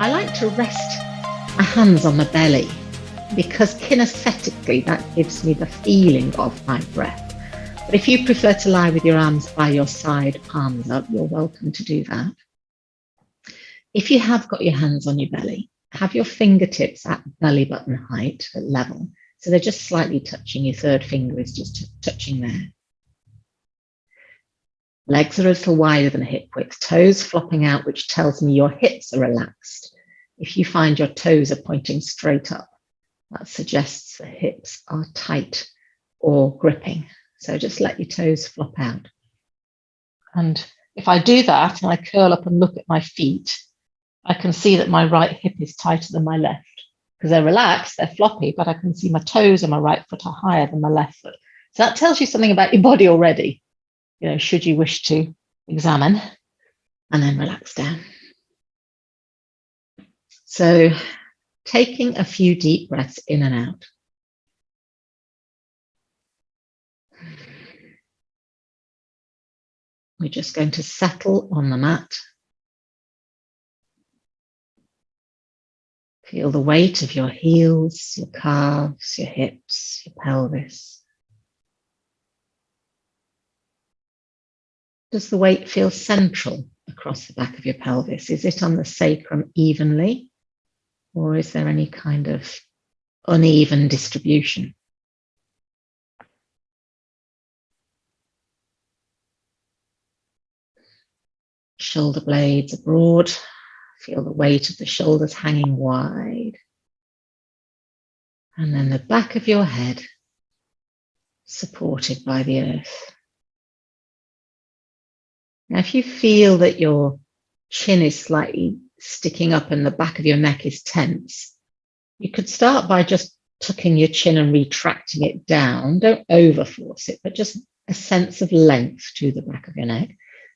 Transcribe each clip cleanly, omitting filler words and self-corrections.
I like to rest my hands on my belly because kinesthetically that gives me the feeling of my breath. But if you prefer to lie with your arms by your side, palms up, you're welcome to do that. If you have got your hands on your belly, have your fingertips at belly button height at level. So they're just slightly touching. Your third finger is just touching there. Legs are a little wider than hip width, toes flopping out, which tells me your hips are relaxed. If you find your toes are pointing straight up, that suggests the hips are tight or gripping. So just let your toes flop out. And if I do that and I curl up and look at my feet, I can see that my right hip is tighter than my left because they're relaxed, they're floppy, but I can see my toes and my right foot are higher than my left foot. So that tells you something about your body already, should you wish to examine, and then relax down. So taking a few deep breaths in and out. We're just going to settle on the mat. Feel the weight of your heels, your calves, your hips, your pelvis. Does the weight feel central across the back of your pelvis? Is it on the sacrum evenly, or is there any kind of uneven distribution? Shoulder blades are broad. Feel the weight of the shoulders hanging wide. And then the back of your head supported by the earth. Now, if you feel that your chin is slightly sticking up and the back of your neck is tense, you could start by just tucking your chin and retracting it down. Don't overforce it, but just a sense of length to the back of your neck.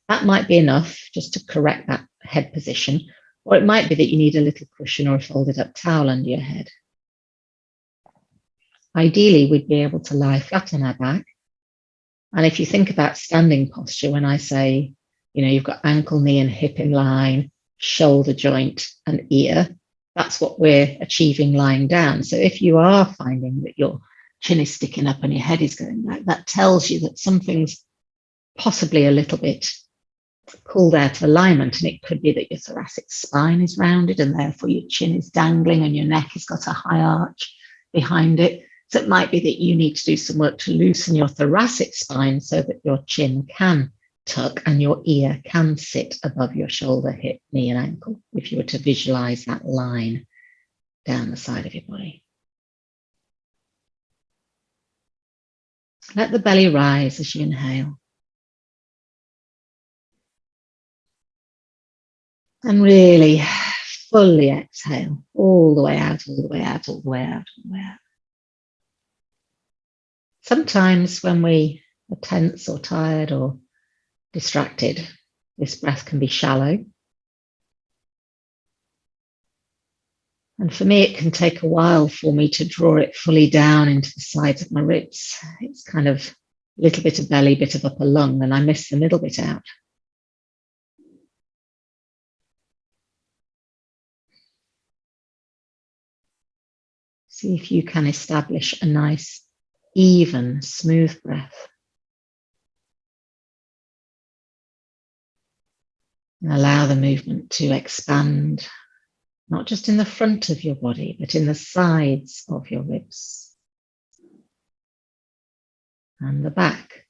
That might be enough just to correct that head position, or it might be that you need a little cushion or a folded up towel under your head. Ideally, we'd be able to lie flat on our back. And if you think about standing posture, when I say, you've got ankle, knee, and hip in line, shoulder joint, and ear, that's what we're achieving lying down. So if you are finding that your chin is sticking up and your head is going back, that tells you that something's possibly a little bit called out of alignment. And it could be that your thoracic spine is rounded and therefore your chin is dangling and your neck has got a high arch behind it. So it might be that you need to do some work to loosen your thoracic spine so that your chin can tuck and your ear can sit above your shoulder, hip, knee, and ankle, if you were to visualize that line down the side of your body. Let the belly rise as you inhale. And really fully exhale all the way out, all the way out, all the way out, all the way out. Sometimes when we are tense or tired or distracted, this breath can be shallow. And for me, it can take a while for me to draw it fully down into the sides of my ribs. It's kind of a little bit of belly, bit of upper lung, and I miss the middle bit out. See if you can establish a nice, even, smooth breath. And allow the movement to expand, not just in the front of your body, but in the sides of your ribs and the back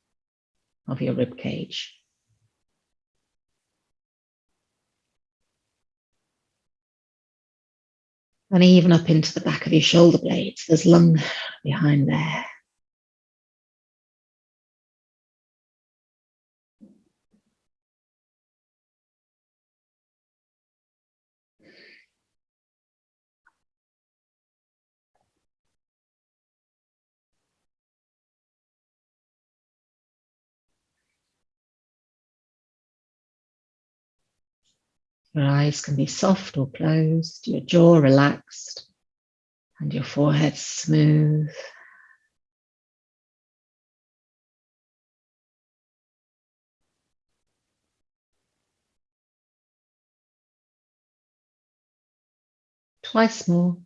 of your rib cage. And even up into the back of your shoulder blades. There's lung behind there. Your eyes can be soft or closed, your jaw relaxed, and your forehead smooth. Twice more.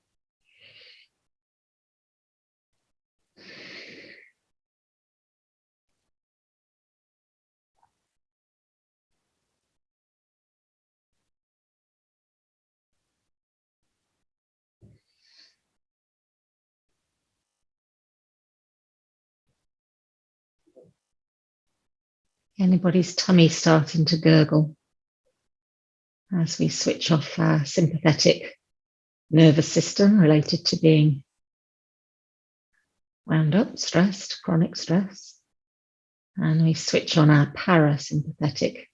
Anybody's tummy starting to gurgle as we switch off our sympathetic nervous system related to being wound up, stressed, chronic stress, and we switch on our parasympathetic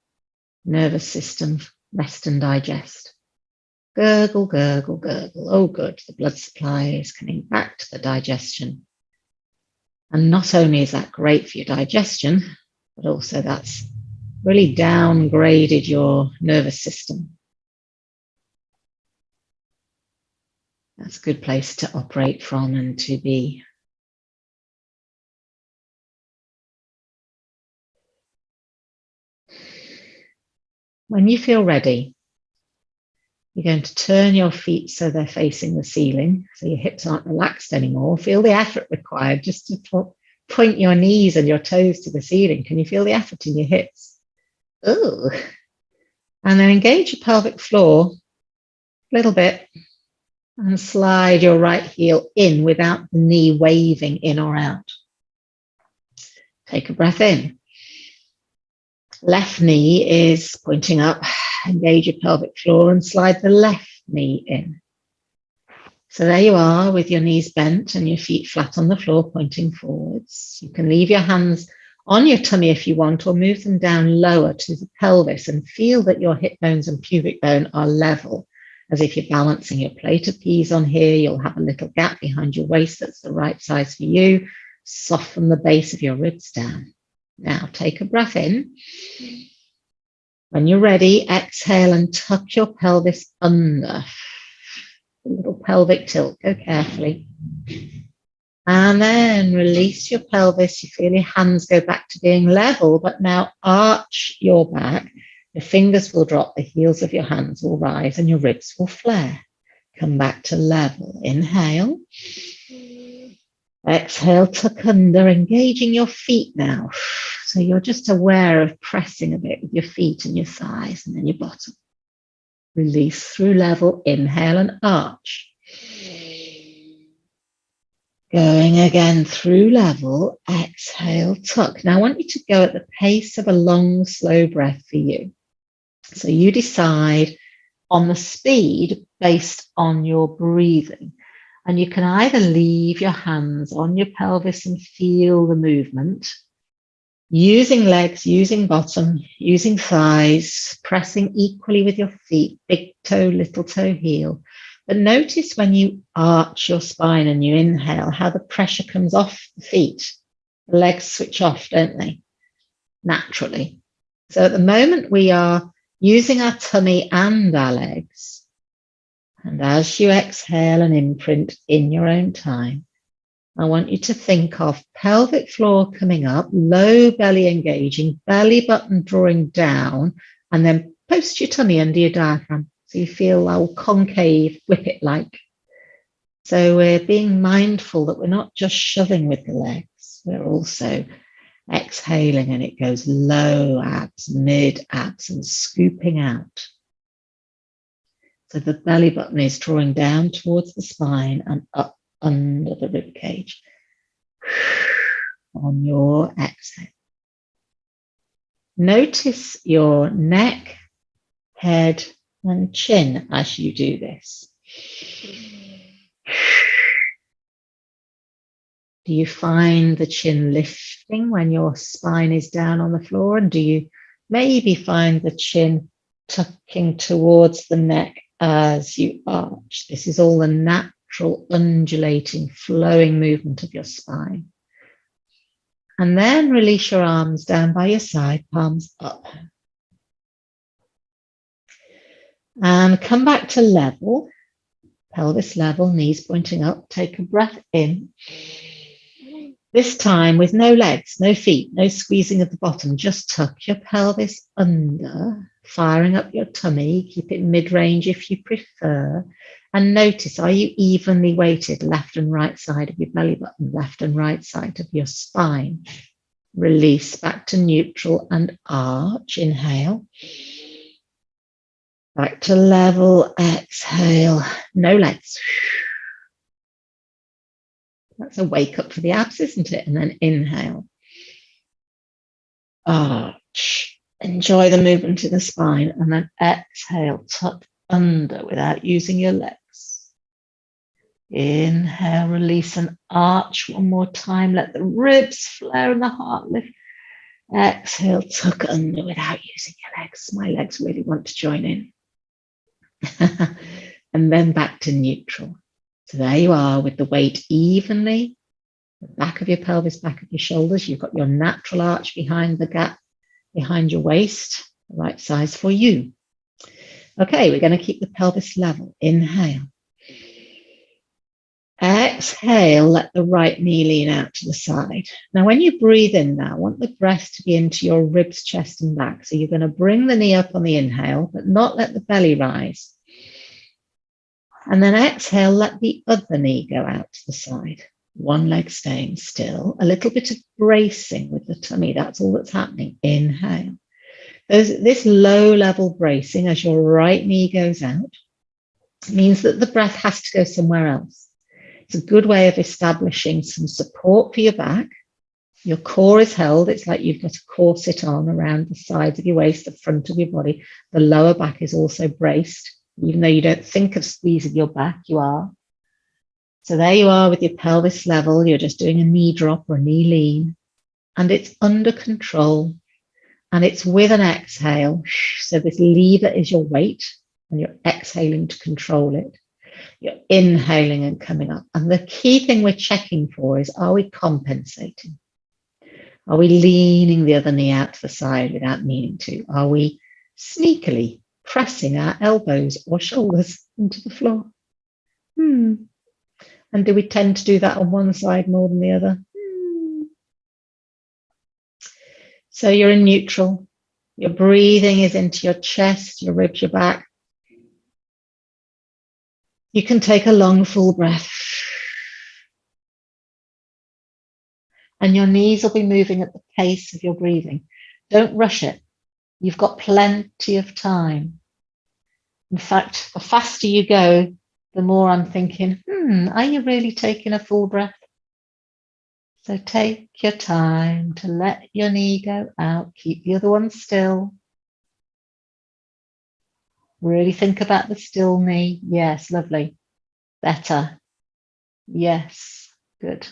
nervous system, rest and digest. Gurgle, gurgle, gurgle. Oh, good. The blood supply is coming back to the digestion. And not only is that great for your digestion, but also that's really downgraded your nervous system. That's a good place to operate from and to be. When you feel ready, you're going to turn your feet so they're facing the ceiling, so your hips aren't relaxed anymore. Feel the effort required just to point your knees and your toes to the ceiling. Can you feel the effort in your hips? Ooh. And then engage your pelvic floor a little bit and slide your right heel in without the knee waving in or out. Take a breath in. Left knee is pointing up. Engage your pelvic floor and slide the left knee in. So there you are with your knees bent and your feet flat on the floor pointing forwards. You can leave your hands on your tummy if you want, or move them down lower to the pelvis and feel that your hip bones and pubic bone are level, as if you're balancing your plate of peas on here. You'll have a little gap behind your waist that's the right size for you. Soften the base of your ribs down. Now take a breath in. When you're ready, exhale and tuck your pelvis under. A little pelvic tilt, go carefully. And then release your pelvis. You feel your hands go back to being level, but now arch your back. Your fingers will drop, the heels of your hands will rise, and your ribs will flare. Come back to level. Inhale. Exhale, tuck under, engaging your feet now. So you're just aware of pressing a bit with your feet and your thighs and then your bottom. Release through level. Inhale and arch. Going again through level. Exhale, tuck. Now I want you to go at the pace of a long, slow breath for you. So you decide on the speed based on your breathing. And you can either leave your hands on your pelvis and feel the movement, using legs, using bottom, using thighs, pressing equally with your feet, big toe, little toe, heel. But notice when you arch your spine and you inhale, how the pressure comes off the feet. The legs switch off, don't they? Naturally. So at the moment we are using our tummy and our legs. And as you exhale and imprint in your own time, I want you to think of pelvic floor coming up, low belly engaging, belly button drawing down, and then post your tummy under your diaphragm. So you feel all concave, whippet-like. So we're being mindful that we're not just shoving with the legs, we're also exhaling, and it goes low abs, mid abs, and scooping out. So the belly button is drawing down towards the spine and up under the rib cage. On your exhale. Notice your neck, head, and chin as you do this. Do you find the chin lifting when your spine is down on the floor? And do you maybe find the chin tucking towards the neck as you arch? This is all the natural, undulating, flowing movement of your spine. And then release your arms down by your side, palms up. And come back to level, pelvis level, knees pointing up. Take a breath in. This time with no legs, no feet, no squeezing of the bottom. Just tuck your pelvis under, firing up your tummy. Keep it mid-range if you prefer. And notice, are you evenly weighted left and right side of your belly button, left and right side of your spine? Release back to neutral and arch. Inhale. Back to level. Exhale. No legs. That's a wake up for the abs, isn't it? And then inhale. Arch. Enjoy the movement in the spine. And then exhale. Tuck under without using your legs. Inhale, release and arch one more time. Let the ribs flare and the heart lift. Exhale, tuck under without using your legs. My legs really want to join in. And then back to neutral. So there you are with the weight evenly. The back of your pelvis, back of your shoulders. You've got your natural arch behind the gap, behind your waist, the right size for you. Okay, we're going to keep the pelvis level. Inhale. Exhale, let the right knee lean out to the side. Now, when you breathe in now, I want the breath to be into your ribs, chest, and back. So you're going to bring the knee up on the inhale, but not let the belly rise. And then exhale, let the other knee go out to the side. One leg staying still. A little bit of bracing with the tummy. That's all that's happening. Inhale. This low-level bracing as your right knee goes out means that the breath has to go somewhere else. It's a good way of establishing some support for your back. Your core is held. It's like you've got a corset on around the sides of your waist, the front of your body. The lower back is also braced. Even though you don't think of squeezing your back, you are. So there you are with your pelvis level. You're just doing a knee drop or a knee lean. And it's under control. And it's with an exhale. So this lever is your weight. And you're exhaling to control it. You're inhaling and coming up. And the key thing we're checking for is, are we compensating? Are we leaning the other knee out to the side without meaning to? Are we sneakily pressing our elbows or shoulders into the floor? And do we tend to do that on one side more than the other? So you're in neutral. Your breathing is into your chest, your ribs, your back. You can take a long, full breath. And your knees will be moving at the pace of your breathing. Don't rush it. You've got plenty of time. In fact, the faster you go, the more I'm thinking, are you really taking a full breath? So take your time to let your knee go out. Keep the other one still. Really think about the still knee. Yes, lovely. Better. Yes, good.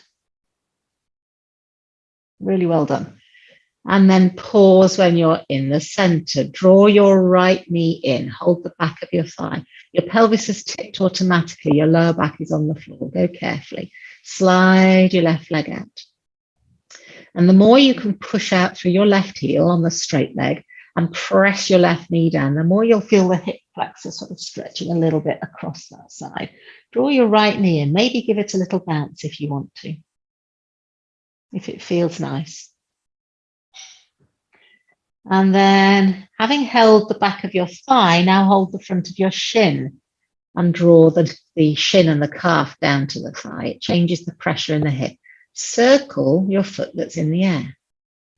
Really well done. And then pause when you're in the center. Draw your right knee in. Hold the back of your thigh. Your pelvis is tipped automatically. Your lower back is on the floor. Go carefully. Slide your left leg out. And the more you can push out through your left heel on the straight leg and press your left knee down, the more you'll feel the hip flexor sort of stretching a little bit across that side. Draw your right knee in. Maybe give it a little bounce if you want to, if it feels nice. And then, having held the back of your thigh, now hold the front of your shin and draw the shin and the calf down to the thigh. It changes the pressure in the hip. Circle your foot that's in the air.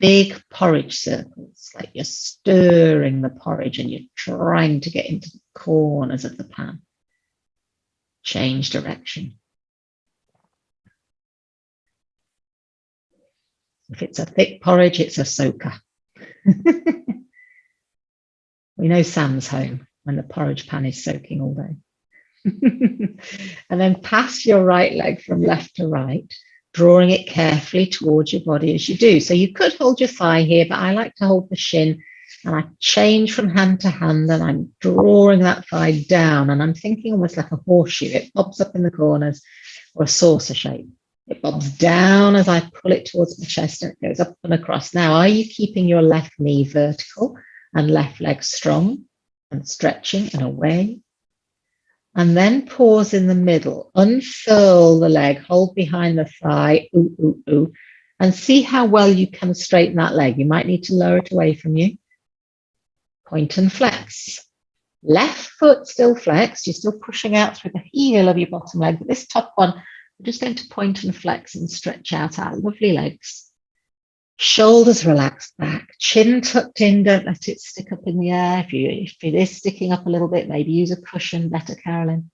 Big porridge circles, like you're stirring the porridge and you're trying to get into the corners of the pan. Change direction. If it's a thick porridge, it's a soaker. We know Sam's home when the porridge pan is soaking all day. And then pass your right leg from left to right, drawing it carefully towards your body as you do. So you could hold your thigh here, but I like to hold the shin, and I change from hand to hand and I'm drawing that thigh down, and I'm thinking almost like a horseshoe. It bobs up in the corners, or a saucer shape. It bobs down as I pull it towards my chest and it goes up and across. Now, are you keeping your left knee vertical and left leg strong and stretching and away? And then pause in the middle, unfurl the leg, hold behind the thigh, ooh, ooh, ooh, and see how well you can straighten that leg. You might need to lower it away from you. Point and flex. Left foot still flexed. You're still pushing out through the heel of your bottom leg. But this top one, we're just going to point and flex and stretch out our lovely legs. Shoulders relaxed back, chin tucked in, don't let it stick up in the air. If it is sticking up a little bit, maybe use a cushion, better, Carolyn.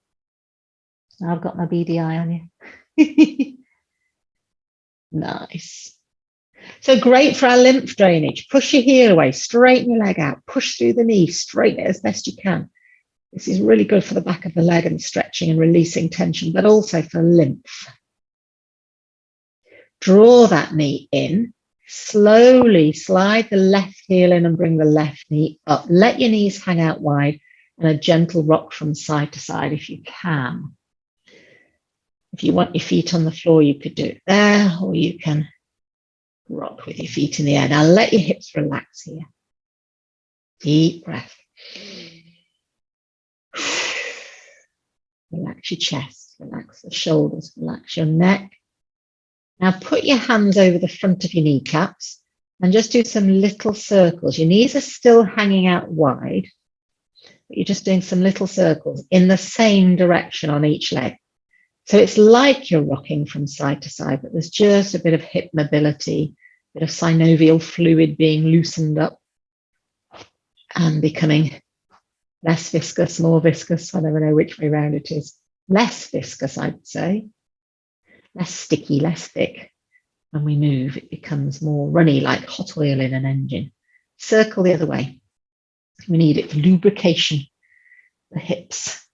Now I've got my beady eye on you. Nice. So great for our lymph drainage. Push your heel away, straighten your leg out, push through the knee, straighten it as best you can. This is really good for the back of the leg and stretching and releasing tension, but also for lymph. Draw that knee in. Slowly slide the left heel in and bring the left knee up. Let your knees hang out wide and a gentle rock from side to side if you can. If you want your feet on the floor, you could do it there, or you can rock with your feet in the air. Now let your hips relax here. Deep breath. Relax your chest, relax the shoulders, relax your neck. Now put your hands over the front of your kneecaps and just do some little circles. Your knees are still hanging out wide, but you're just doing some little circles in the same direction on each leg. So it's like you're rocking from side to side, but there's just a bit of hip mobility, a bit of synovial fluid being loosened up and becoming less viscous, more viscous. I never know which way around it is. Less viscous, I'd say. Less sticky, less thick. When we move, it becomes more runny, like hot oil in an engine. Circle the other way. We need it for lubrication, the hips.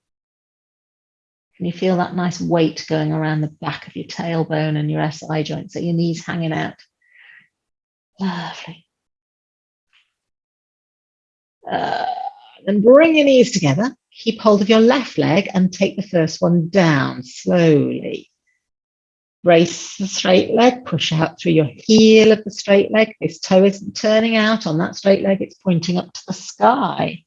Can you feel that nice weight going around the back of your tailbone and your SI joint, so your knees hanging out? Lovely. Then bring your knees together. Keep hold of your left leg and take the first one down slowly. Brace the straight leg, push out through your heel of the straight leg. This toe isn't turning out on that straight leg, it's pointing up to the sky.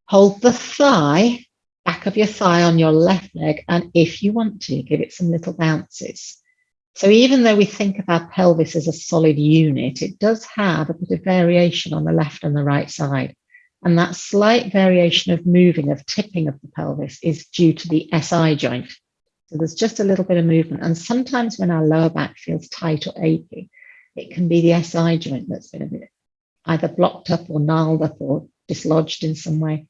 Hold the thigh, back of your thigh on your left leg, and if you want to, give it some little bounces. So even though we think of our pelvis as a solid unit, it does have a bit of variation on the left and the right side. And that slight variation of moving, of tipping of the pelvis is due to the SI joint. So there's just a little bit of movement. And sometimes when our lower back feels tight or achy, it can be the SI joint that's been a bit either blocked up or gnarled up or dislodged in some way.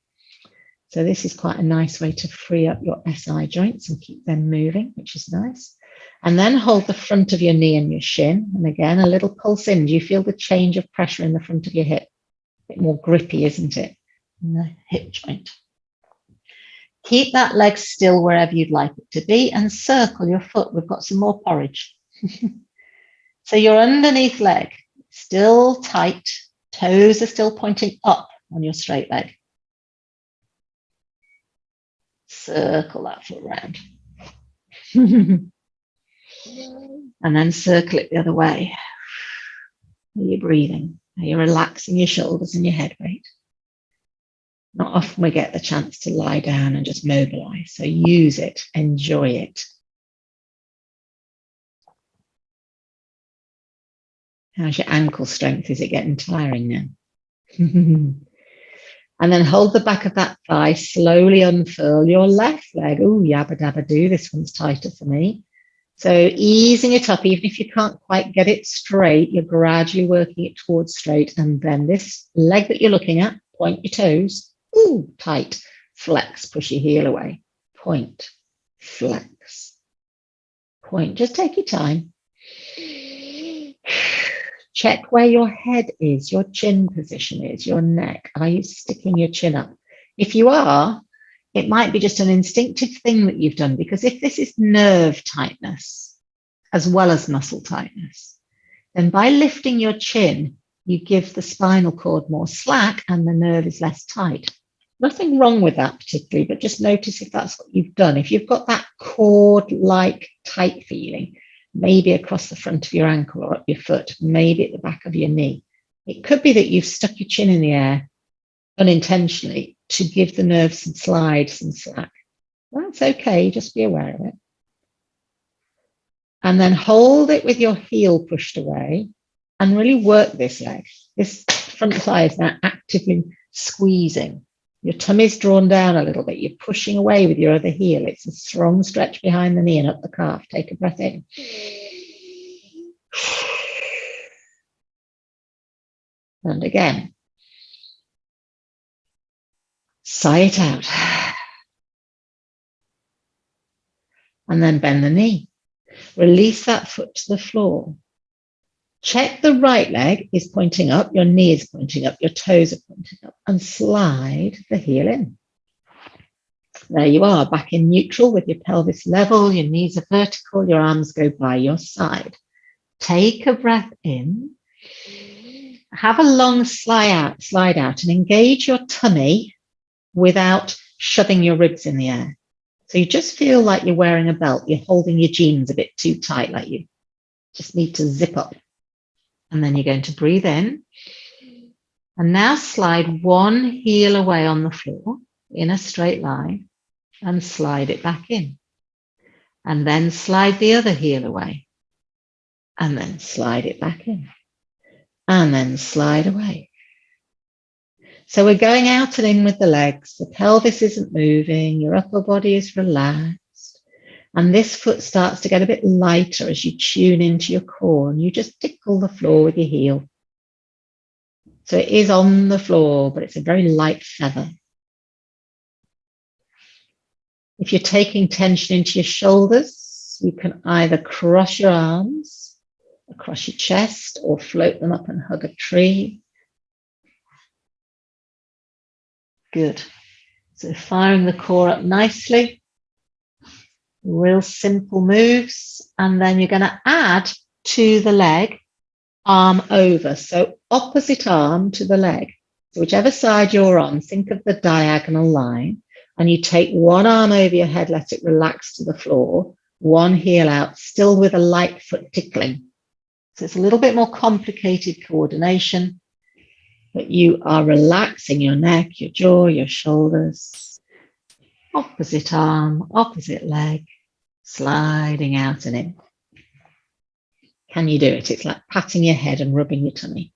So this is quite a nice way to free up your SI joints and keep them moving, which is nice. And then hold the front of your knee and your shin. And again, a little pulse in. Do you feel the change of pressure in the front of your hip? A bit more grippy, isn't it? In the hip joint. Keep that leg still wherever you'd like it to be and circle your foot. We've got some more porridge. So your underneath leg, still tight. Toes are still pointing up on your straight leg. Circle that foot round. And then circle it the other way. Are you breathing? Are you relaxing your shoulders and your head weight? Not often we get the chance to lie down and just mobilize. So use it, enjoy it. How's your ankle strength? Is it getting tiring now? And then hold the back of that thigh, slowly unfurl your left leg. Oh, yabba dabba do. This one's tighter for me. So easing it up, even if you can't quite get it straight, you're gradually working it towards straight. And then this leg that you're looking at, point your toes. Ooh, tight. Flex, push your heel away. Point, flex, point. Just take your time. Check where your head is, your chin position is, your neck. Are you sticking your chin up? If you are, it might be just an instinctive thing that you've done, because if this is nerve tightness as well as muscle tightness, then by lifting your chin, you give the spinal cord more slack and the nerve is less tight. Nothing wrong with that particularly, but just notice if that's what you've done. If you've got that cord-like tight feeling, maybe across the front of your ankle or up your foot, maybe at the back of your knee, it could be that you've stuck your chin in the air unintentionally to give the nerve some slide, some slack. That's okay, just be aware of it. And then hold it with your heel pushed away and really work this leg. This front thigh is now actively squeezing. Your tummy's drawn down a little bit. You're pushing away with your other heel. It's a strong stretch behind the knee and up the calf. Take a breath in. And again. Sigh it out. And then bend the knee. Release that foot to the floor. Check the right leg is pointing up, your knee is pointing up, your toes are pointing up, and slide the heel in. There you are, back in neutral with your pelvis level, your knees are vertical, your arms go by your side. Take a breath in. Have a long slide out and engage your tummy without shoving your ribs in the air. So you just feel like you're wearing a belt. You're holding your jeans a bit too tight, like you just need to zip up. And then you're going to breathe in. And now slide one heel away on the floor in a straight line and slide it back in. And then slide the other heel away. And then slide it back in. And then slide away. So we're going out and in with the legs. The pelvis isn't moving. Your upper body is relaxed. And this foot starts to get a bit lighter as you tune into your core and you just tickle the floor with your heel. So it is on the floor, but it's a very light feather. If you're taking tension into your shoulders, you can either cross your arms across your chest or float them up and hug a tree. Good. So firing the core up nicely. Real simple moves. And then you're going to add to the leg, arm over. So opposite arm to the leg. So whichever side you're on, think of the diagonal line. And you take one arm over your head, let it relax to the floor. One heel out, still with a light foot tickling. So it's a little bit more complicated coordination. But you are relaxing your neck, your jaw, your shoulders. Opposite arm, opposite leg, sliding out and in. Can you do it? It's like patting your head and rubbing your tummy.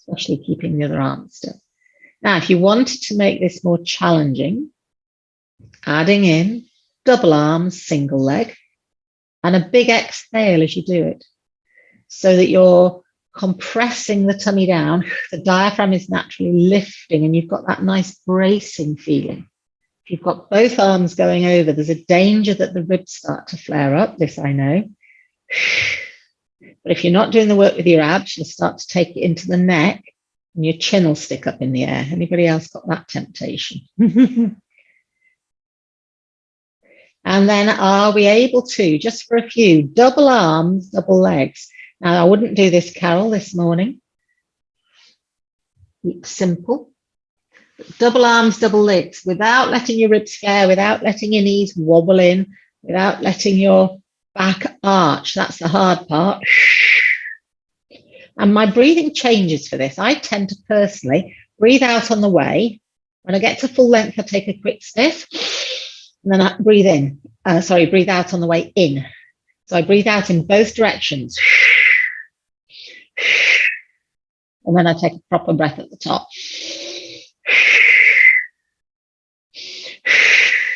Especially keeping the other arm still. Now, if you wanted to make this more challenging, adding in double arms, single leg, and a big exhale as you do it, so that you're compressing the tummy down, the diaphragm is naturally lifting, and you've got that nice bracing feeling. If you've got both arms going over, there's a danger that the ribs start to flare up, this I know. But if you're not doing the work with your abs, you'll start to take it into the neck, and your chin will stick up in the air. Anybody else got that temptation? And then are we able to, just for a few, double arms, double legs? Now, I wouldn't do this, Carol, this morning. Keep simple. Double arms, double legs, without letting your ribs flare, without letting your knees wobble in, without letting your back arch. That's the hard part. And my breathing changes for this. I tend to personally breathe out on the way. When I get to full length, I take a quick sniff. And then I breathe in. Breathe out on the way in. So I breathe out in both directions. And then I take a proper breath at the top.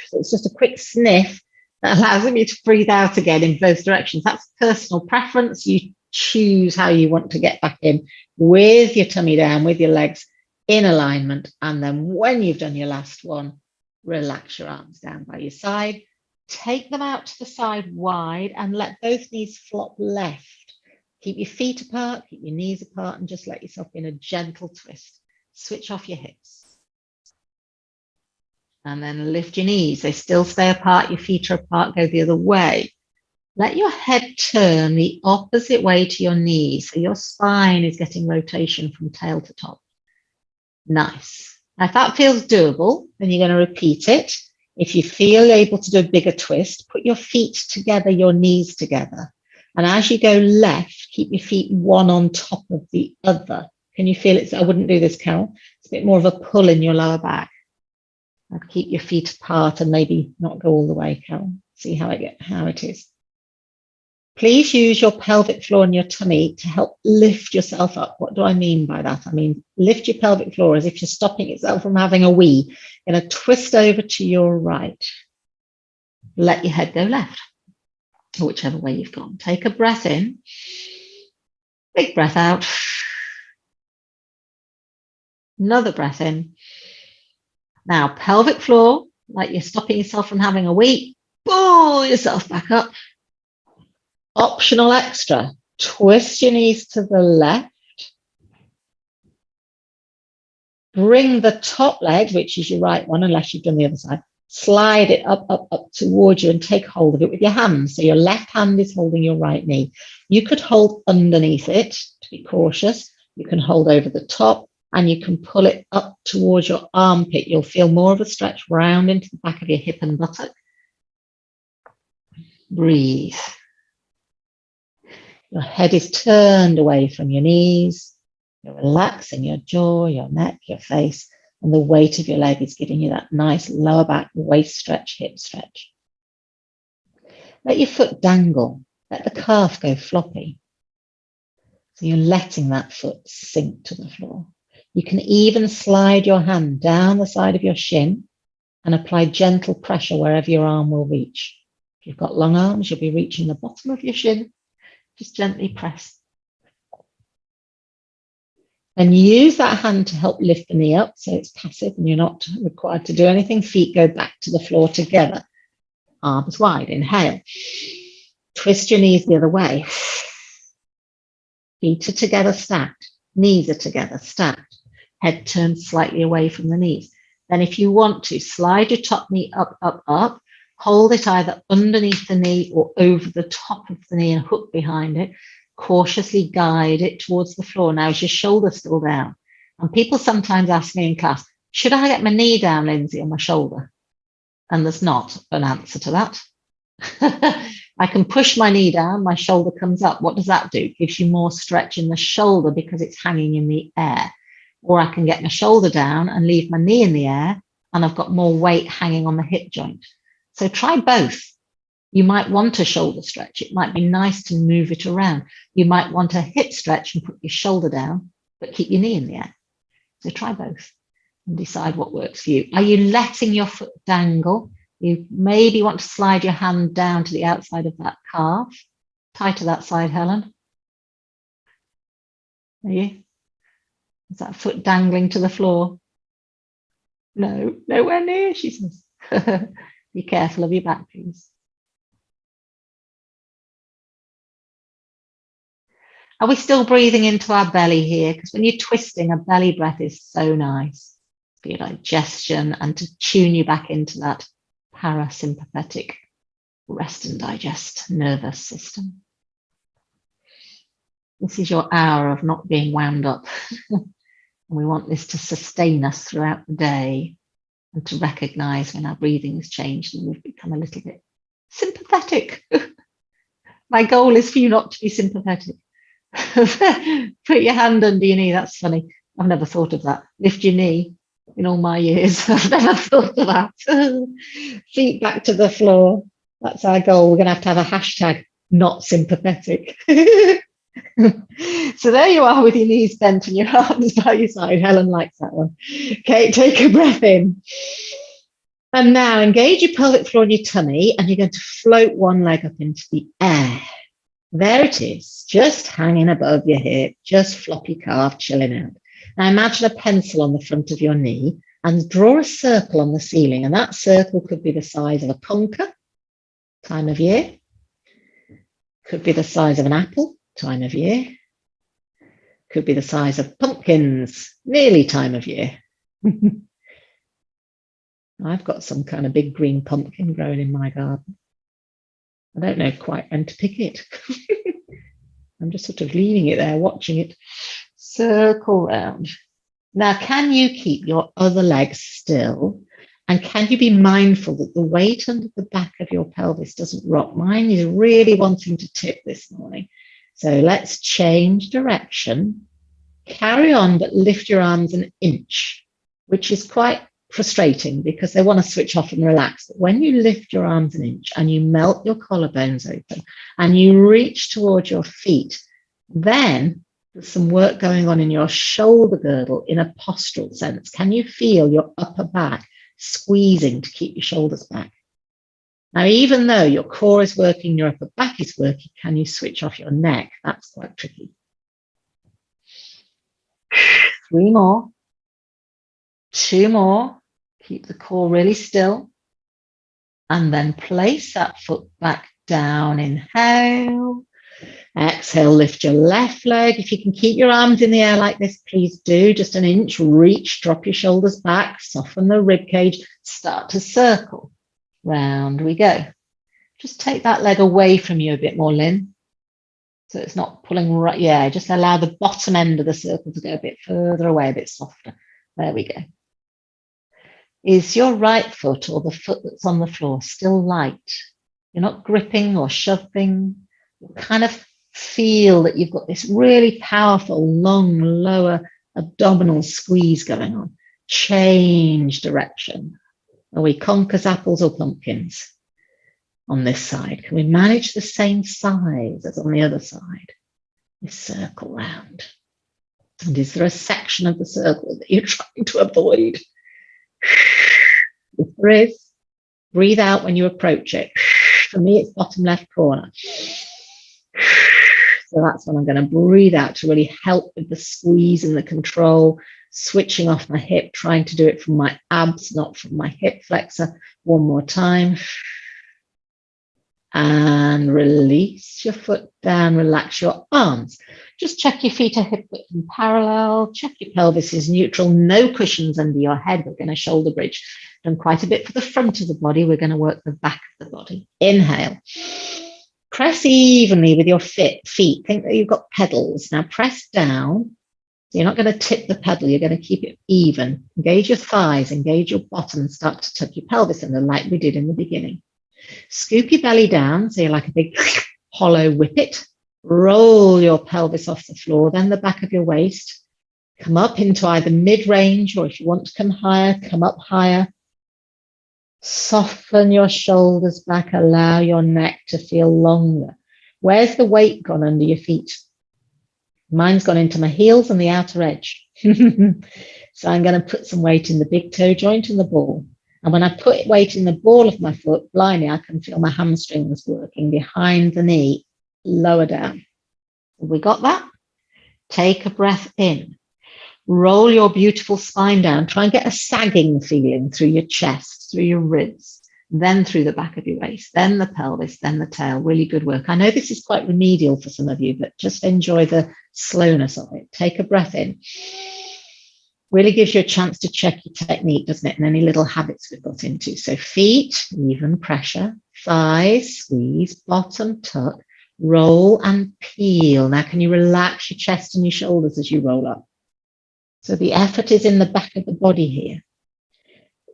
So it's just a quick sniff that allows me to breathe out again in both directions. That's personal preference. You choose how you want to get back in with your tummy down, with your legs in alignment. And then when you've done your last one, relax your arms down by your side. Take them out to the side wide and let both knees flop left. Keep your feet apart, keep your knees apart, and just let yourself in a gentle twist. Switch off your hips. And then lift your knees. They still stay apart, your feet are apart, go the other way. Let your head turn the opposite way to your knees, so your spine is getting rotation from tail to top. Nice. Now, if that feels doable, then you're going to repeat it. If you feel able to do a bigger twist, put your feet together, your knees together. And as you go left, keep your feet one on top of the other. Can you feel it? I wouldn't do this, Carol. It's a bit more of a pull in your lower back. I'd keep your feet apart and maybe not go all the way, Carol. See how it is. Please use your pelvic floor and your tummy to help lift yourself up. What do I mean by that? I mean, lift your pelvic floor as if you're stopping yourself from having a wee. You're going to twist over to your right. Let your head go left, or whichever way you've gone. Take a breath in. Big breath out. Another breath in. Now, pelvic floor, like you're stopping yourself from having a wee. Pull yourself back up. Optional extra. Twist your knees to the left. Bring the top leg, which is your right one, unless you've done the other side, slide it up, up, up towards you and take hold of it with your hands. So your left hand is holding your right knee. You could hold underneath it to be cautious. You can hold over the top and you can pull it up towards your armpit. You'll feel more of a stretch round into the back of your hip and buttock. Breathe. Your head is turned away from your knees. You're relaxing your jaw, your neck, your face, and the weight of your leg is giving you that nice lower back waist stretch, hip stretch. Let your foot dangle. Let the calf go floppy. So you're letting that foot sink to the floor. You can even slide your hand down the side of your shin and apply gentle pressure wherever your arm will reach. If you've got long arms, you'll be reaching the bottom of your shin. Just gently press. And use that hand to help lift the knee up so it's passive and you're not required to do anything. Feet go back to the floor together. Arms wide. Inhale. Twist your knees the other way. Feet are together, stacked. Knees are together, stacked. Head turns slightly away from the knees. Then if you want to, slide your top knee up, up, up. Hold it either underneath the knee or over the top of the knee and hook behind it. Cautiously guide it towards the floor. Now, is your shoulder still down? And people sometimes ask me in class, should I get my knee down, Lindsay, or my shoulder? And there's not an answer to that. I can push my knee down, my shoulder comes up. What does that do? It gives you more stretch in the shoulder because it's hanging in the air. Or I can get my shoulder down and leave my knee in the air, and I've got more weight hanging on the hip joint. So try both. You might want a shoulder stretch. It might be nice to move it around. You might want a hip stretch and put your shoulder down, but keep your knee in the air. So try both and decide what works for you. Are you letting your foot dangle? You maybe want to slide your hand down to the outside of that calf. Tighter that side, Helen. Are you? Is that foot dangling to the floor? No, nowhere near, she says. Be careful of your back, please. Are we still breathing into our belly here? Because when you're twisting, a belly breath is so nice for your digestion and to tune you back into that parasympathetic rest and digest nervous system. This is your hour of not being wound up. And we want this to sustain us throughout the day and to recognize when our breathing has changed and we've become a little bit sympathetic. My goal is for you not to be sympathetic. Put your hand under your knee. That's funny. I've never thought of that. Lift your knee in all my years. I've never thought of that. Feet back to the floor. That's our goal. We're going to have a hashtag not sympathetic. So there you are with your knees bent and your arms by your side. Helen likes that one. Okay, take a breath in. And now engage your pelvic floor and your tummy, and you're going to float one leg up into the air. There it is, just hanging above your hip, just floppy calf chilling out. Now imagine a pencil on the front of your knee and draw a circle on the ceiling. And that circle could be the size of a punka, time of year. Could be the size of an apple, time of year. Could be the size of pumpkins, nearly time of year. I've got some kind of big green pumpkin growing in my garden. I don't know quite when to pick it. I'm just sort of leaving it there, watching it circle round. Now, can you keep your other leg still? And can you be mindful that the weight under the back of your pelvis doesn't rock? Mine is really wanting to tip this morning. So let's change direction. Carry on, but lift your arms an inch, which is quite frustrating because they want to switch off and relax. But when you lift your arms an inch and you melt your collarbones open and you reach towards your feet, then there's some work going on in your shoulder girdle in a postural sense. Can you feel your upper back squeezing to keep your shoulders back? Now, even though your core is working, your upper back is working, can you switch off your neck? That's quite tricky. 3 more. 2 more. Keep the core really still. And then place that foot back down. Inhale. Exhale, lift your left leg. If you can keep your arms in the air like this, please do. Just an inch, reach, drop your shoulders back, soften the rib cage, start to circle. Round we go. Just take that leg away from you a bit more, Lynn. So it's not pulling right. Yeah, just allow the bottom end of the circle to go a bit further away, a bit softer. There we go. Is your right foot or the foot that's on the floor still light? You're not gripping or shoving. You kind of feel that you've got this really powerful, long, lower abdominal squeeze going on. Change direction. Are we conkers, apples, or pumpkins on this side? Can we manage the same size as on the other side? This circle round. And is there a section of the circle that you're trying to avoid? If there is, breathe out when you approach it. For me, it's bottom left corner. So that's when I'm going to breathe out to really help with the squeeze and the control, switching off my hip, trying to do it from my abs, not from my hip flexor. One more time. And release your foot down, relax your arms. Just check your feet are hip width and parallel. Check your pelvis is neutral, no cushions under your head. We're going to shoulder bridge. Done quite a bit for the front of the body. We're going to work the back of the body. Inhale. Press evenly with your feet. Think that you've got pedals. Now press down. You're not going to tip the pedal. You're going to keep it even. Engage your thighs, engage your bottom, and start to tuck your pelvis under like we did in the beginning. Scoop your belly down, so you're like a big hollow whippet. Roll your pelvis off the floor, then the back of your waist. Come up into either mid-range, or if you want to come higher, come up higher. Soften your shoulders back, allow your neck to feel longer. Where's the weight gone under your feet? Mine's gone into my heels and the outer edge. So I'm going to put some weight in the big toe joint and the ball. And when I put weight in the ball of my foot, blimey, I can feel my hamstrings working behind the knee, lower down. Have we got that? Take a breath in. Roll your beautiful spine down. Try and get a sagging feeling through your chest, through your ribs, then through the back of your waist, then the pelvis, then the tail. Really good work. I know this is quite remedial for some of you, but just enjoy the slowness of it. Take a breath in. Really gives you a chance to check your technique, doesn't it? And any little habits we've got into. So feet, even pressure, thighs, squeeze, bottom, tuck, roll and peel. Now, can you relax your chest and your shoulders as you roll up? So the effort is in the back of the body here.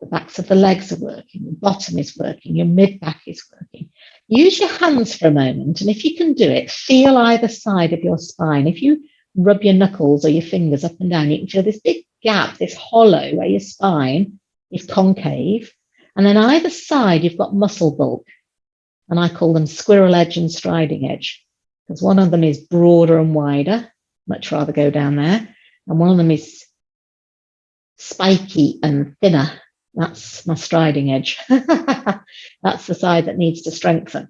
The backs of the legs are working, the bottom is working, your mid-back is working. Use your hands for a moment, and if you can do it, feel either side of your spine. If you rub your knuckles or your fingers up and down, you can feel this big gap, this hollow where your spine is concave. And then either side, you've got muscle bulk. And I call them squirrel edge and striding edge, because one of them is broader and wider. Much rather go down there. And one of them is spiky and thinner. That's my striding edge. That's the side that needs to strengthen.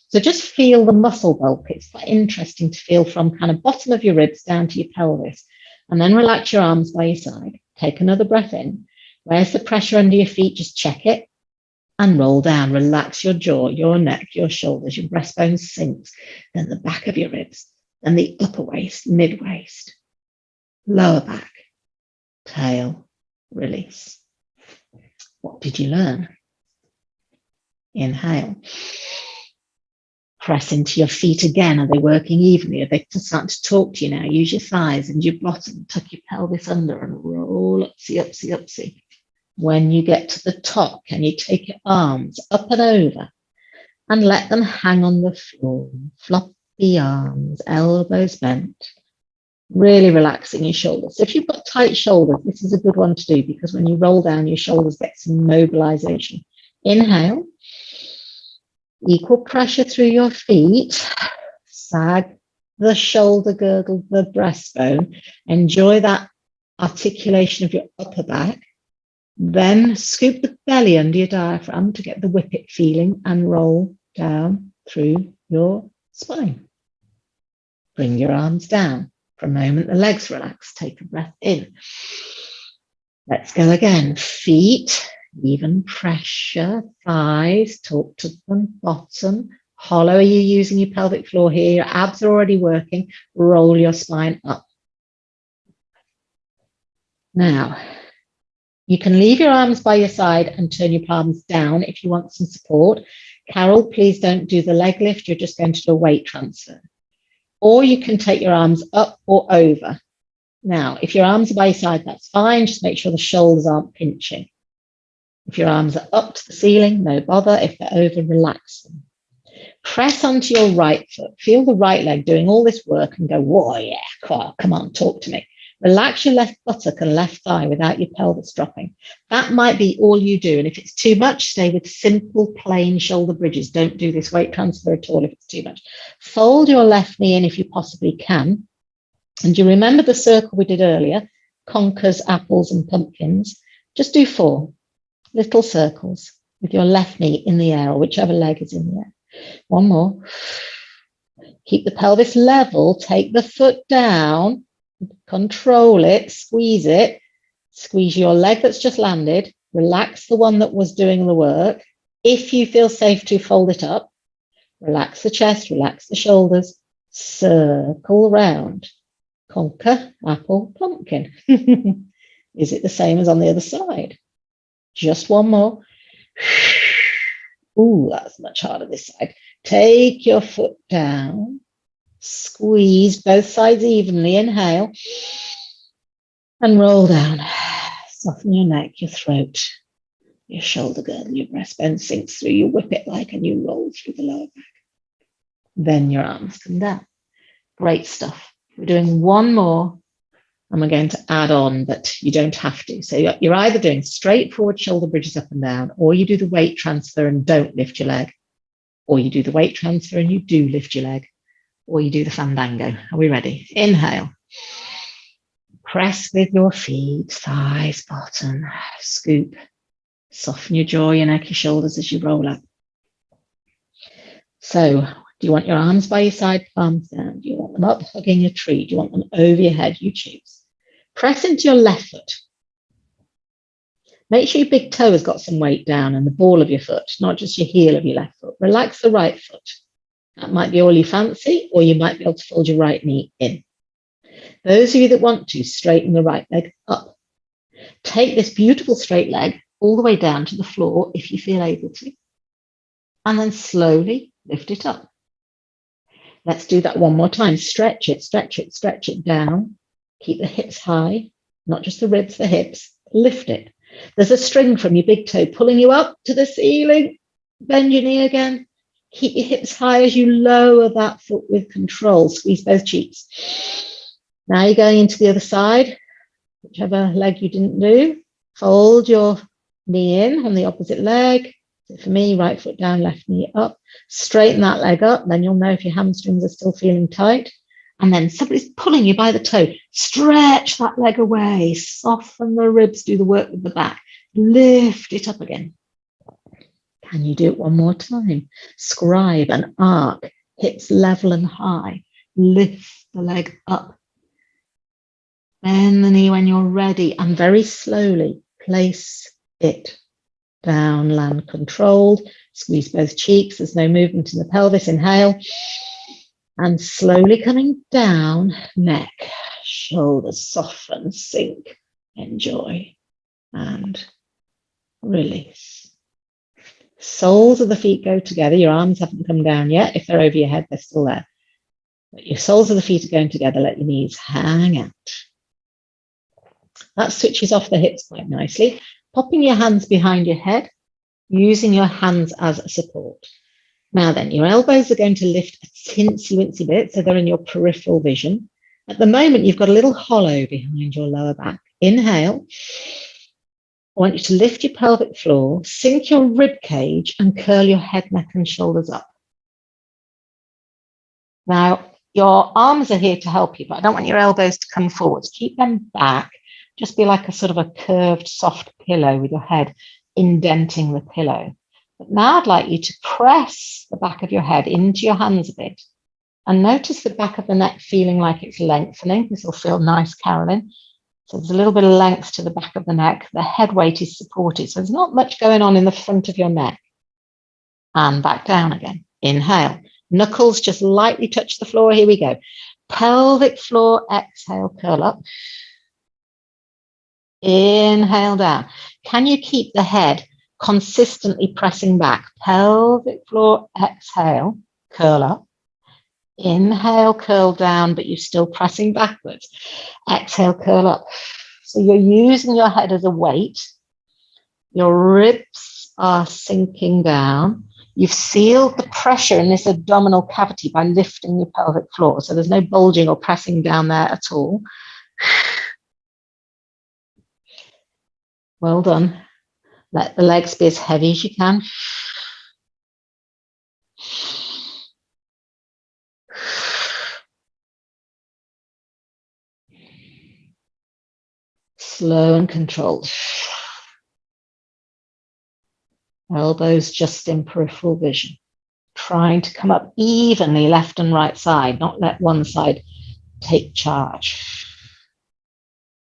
So just feel the muscle bulk. It's quite interesting to feel from kind of bottom of your ribs down to your pelvis. And then relax your arms by your side. Take another breath in. Where's the pressure under your feet? Just check it. And roll down. Relax your jaw, your neck, your shoulders, your breastbone sinks. Then the back of your ribs. Then the upper waist, mid waist. Lower back. Tail. Release. What did you learn? Inhale. Press into your feet again. Are they working evenly? Are they starting to talk to you now? Use your thighs and your bottom. Tuck your pelvis under and roll upsy, upsy, upsy. When you get to the top, can you take your arms up and over and let them hang on the floor? Floppy arms, elbows bent. Really relaxing your shoulders. So if you've got tight shoulders, this is a good one to do because when you roll down, your shoulders get some mobilization. Inhale, equal pressure through your feet, sag the shoulder girdle, the breastbone. Enjoy that articulation of your upper back. Then scoop the belly under your diaphragm to get the whippet feeling and roll down through your spine. Bring your arms down. For a moment, the legs relax. Take a breath in. Let's go again. Feet, even pressure. Thighs, talk to them. Bottom. Hollow, are you using your pelvic floor here? Your abs are already working. Roll your spine up. Now, you can leave your arms by your side and turn your palms down if you want some support. Carol, please don't do the leg lift. You're just going to do a weight transfer. Or you can take your arms up or over. Now, if your arms are by your side, that's fine. Just make sure the shoulders aren't pinching. If your arms are up to the ceiling, no bother. If they're over, relax them. Press onto your right foot. Feel the right leg doing all this work and go, whoa, yeah, come on, talk to me. Relax your left buttock and left thigh without your pelvis dropping. That might be all you do. And if it's too much, stay with simple, plain shoulder bridges. Don't do this weight transfer at all if it's too much. Fold your left knee in if you possibly can. And you remember the circle we did earlier? Conkers, apples, and pumpkins. Just do 4 little circles with your left knee in the air or whichever leg is in the air. One more. Keep the pelvis level. Take the foot down. Control it, squeeze your leg that's just landed, relax the one that was doing the work. If you feel safe to, fold it up, relax the chest, relax the shoulders, circle round, conker, apple, pumpkin. Is it the same as on the other side? Just one more. Ooh, that's much harder this side. Take your foot down. Squeeze both sides evenly. Inhale and roll down. Soften your neck, your throat, your shoulder girdle, your breastbone sinks through. You whip it like and you roll through the lower back. Then your arms come down. Great stuff. We're doing one more and we're going to add on, but you don't have to. So you're either doing straightforward shoulder bridges up and down, or you do the weight transfer and don't lift your leg, or you do the weight transfer and you do lift your leg, or you do the fandango. Are we ready? Inhale. Press with your feet, thighs, bottom, scoop. Soften your jaw, your neck, your shoulders as you roll up. So, do you want your arms by your side, palms down? Do you want them up, hugging a tree? Do you want them over your head? You choose. Press into your left foot. Make sure your big toe has got some weight down and the ball of your foot, not just your heel of your left foot. Relax the right foot. That might be all you fancy, or you might be able to fold your right knee in. Those of you that want to, straighten the right leg up. Take this beautiful straight leg all the way down to the floor if you feel able to, and then slowly lift it up. Let's do that one more time. Stretch it, stretch it, stretch it down. Keep the hips high, not just the ribs, the hips. Lift it. There's a string from your big toe pulling you up to the ceiling. Bend your knee again. Keep your hips high as you lower that foot with control. Squeeze both cheeks. Now you're going into the other side, whichever leg you didn't do. Fold your knee in on the opposite leg. So for me, right foot down, left knee up. Straighten that leg up. Then you'll know if your hamstrings are still feeling tight. And then somebody's pulling you by the toe. Stretch that leg away. Soften the ribs. Do the work with the back. Lift it up again. Can you do it one more time? Scribe and arc, hips level and high. Lift the leg up. Bend the knee when you're ready and very slowly place it down, land controlled. Squeeze both cheeks. There's no movement in the pelvis. Inhale. And slowly coming down, neck, shoulders soften, sink, enjoy, and release. Soles of the feet go together. Your arms haven't come down yet. If they're over your head, they're still there. But your soles of the feet are going together. Let your knees hang out. That switches off the hips quite nicely. Popping your hands behind your head, using your hands as a support. Now then, your elbows are going to lift a tinsy-wincy bit, so they're in your peripheral vision. At the moment, you've got a little hollow behind your lower back. Inhale. I want you to lift your pelvic floor, sink your rib cage, and curl your head, neck, and shoulders up. Now, your arms are here to help you, but I don't want your elbows to come forwards. Keep them back. Just be like a sort of a curved, soft pillow with your head indenting the pillow. But now I'd like you to press the back of your head into your hands a bit. And notice the back of the neck feeling like it's lengthening. This will feel nice, Carolyn. So there's a little bit of length to the back of the neck. The head weight is supported. So there's not much going on in the front of your neck. And back down again. Inhale. Knuckles just lightly touch the floor. Here we go. Pelvic floor, exhale, curl up. Inhale down. Can you keep the head consistently pressing back? Pelvic floor, exhale, curl up. Inhale, curl down, but you're still pressing backwards. Exhale, curl up. So you're using your head as a weight. Your ribs are sinking down. You've sealed the pressure in this abdominal cavity by lifting your pelvic floor. So there's no bulging or pressing down there at all. Well done. Let the legs be as heavy as you can. Slow and controlled. Elbows just in peripheral vision. Trying to come up evenly left and right side, not let one side take charge.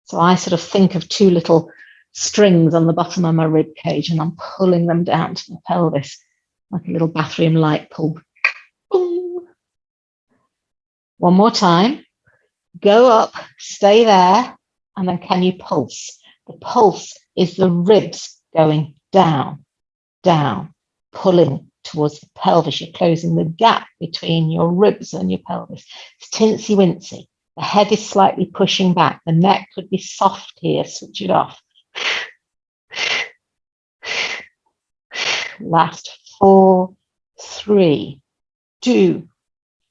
So I sort of think of two little strings on the bottom of my rib cage and I'm pulling them down to the pelvis like a little bathroom light pull. Boom. One more time. Go up, stay there, and then can you pulse? The pulse is the ribs going down, down, pulling towards the pelvis. You're closing the gap between your ribs and your pelvis. It's teensy-wincy. The head is slightly pushing back. The neck could be soft here. Switch it off. Last 4, 3, 2,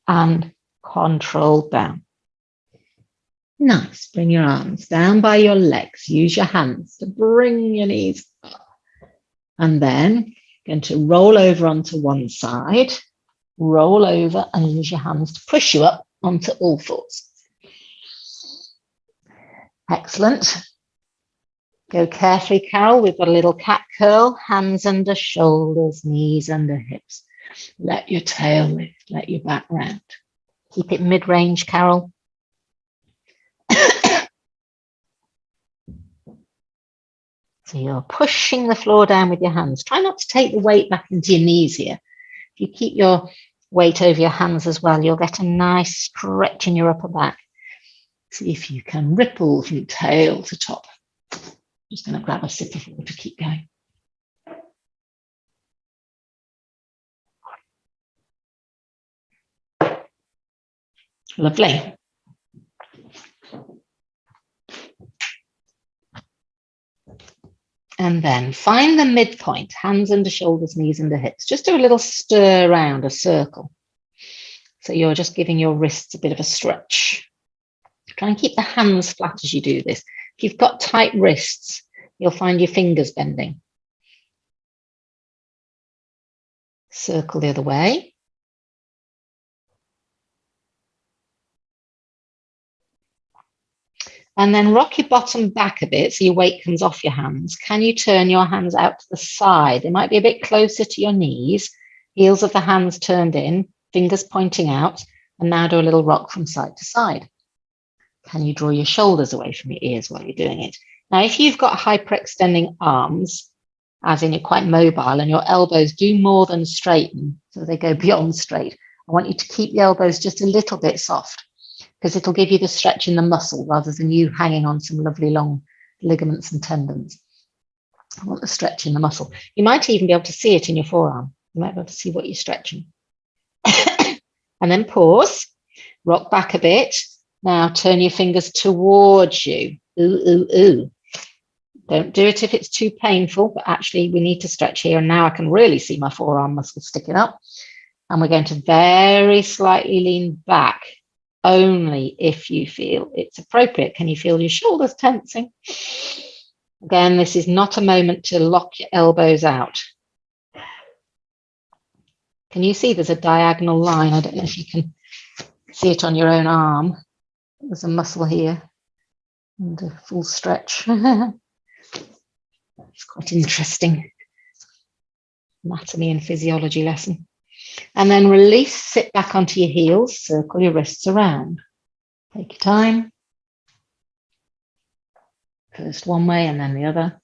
and control down. Nice. Bring your arms down by your legs. Use your hands to bring your knees up. And then going to roll over onto one side, roll over and use your hands to push you up onto all fours. Excellent. Go carefully, Carol. We've got a little cat curl, hands under shoulders, knees under hips. Let your tail lift, let your back round. Keep it mid-range, Carol. So you're pushing the floor down with your hands. Try not to take the weight back into your knees here. If you keep your weight over your hands as well, you'll get a nice stretch in your upper back. See if you can ripple from tail to top. Just going to grab a sip of water to keep going. Lovely. And then find the midpoint, hands under shoulders, knees under hips. Just do a little stir around, a circle. So you're just giving your wrists a bit of a stretch. Try and keep the hands flat as you do this. If you've got tight wrists, you'll find your fingers bending. Circle the other way. And then rock your bottom back a bit so your weight comes off your hands. Can you turn your hands out to the side? They might be a bit closer to your knees. Heels of the hands turned in, fingers pointing out. And now do a little rock from side to side. Can you draw your shoulders away from your ears while you're doing it? Now, if you've got hyperextending arms, as in you're quite mobile and your elbows do more than straighten, so they go beyond straight, I want you to keep the elbows just a little bit soft, because it'll give you the stretch in the muscle rather than you hanging on some lovely long ligaments and tendons. I want the stretch in the muscle. You might even be able to see it in your forearm. You might be able to see what you're stretching. And then pause, rock back a bit. Now turn your fingers towards you. Ooh, ooh, ooh. Don't do it if it's too painful, but actually we need to stretch here. And now I can really see my forearm muscles sticking up. And we're going to very slightly lean back only if you feel it's appropriate. Can you feel your shoulders tensing? Again, this is not a moment to lock your elbows out. Can you see there's a diagonal line? I don't know if you can see it on your own arm. There's a muscle here and a full stretch. It's quite interesting. Anatomy and physiology lesson. And then release, sit back onto your heels, circle your wrists around. Take your time. First one way and then the other.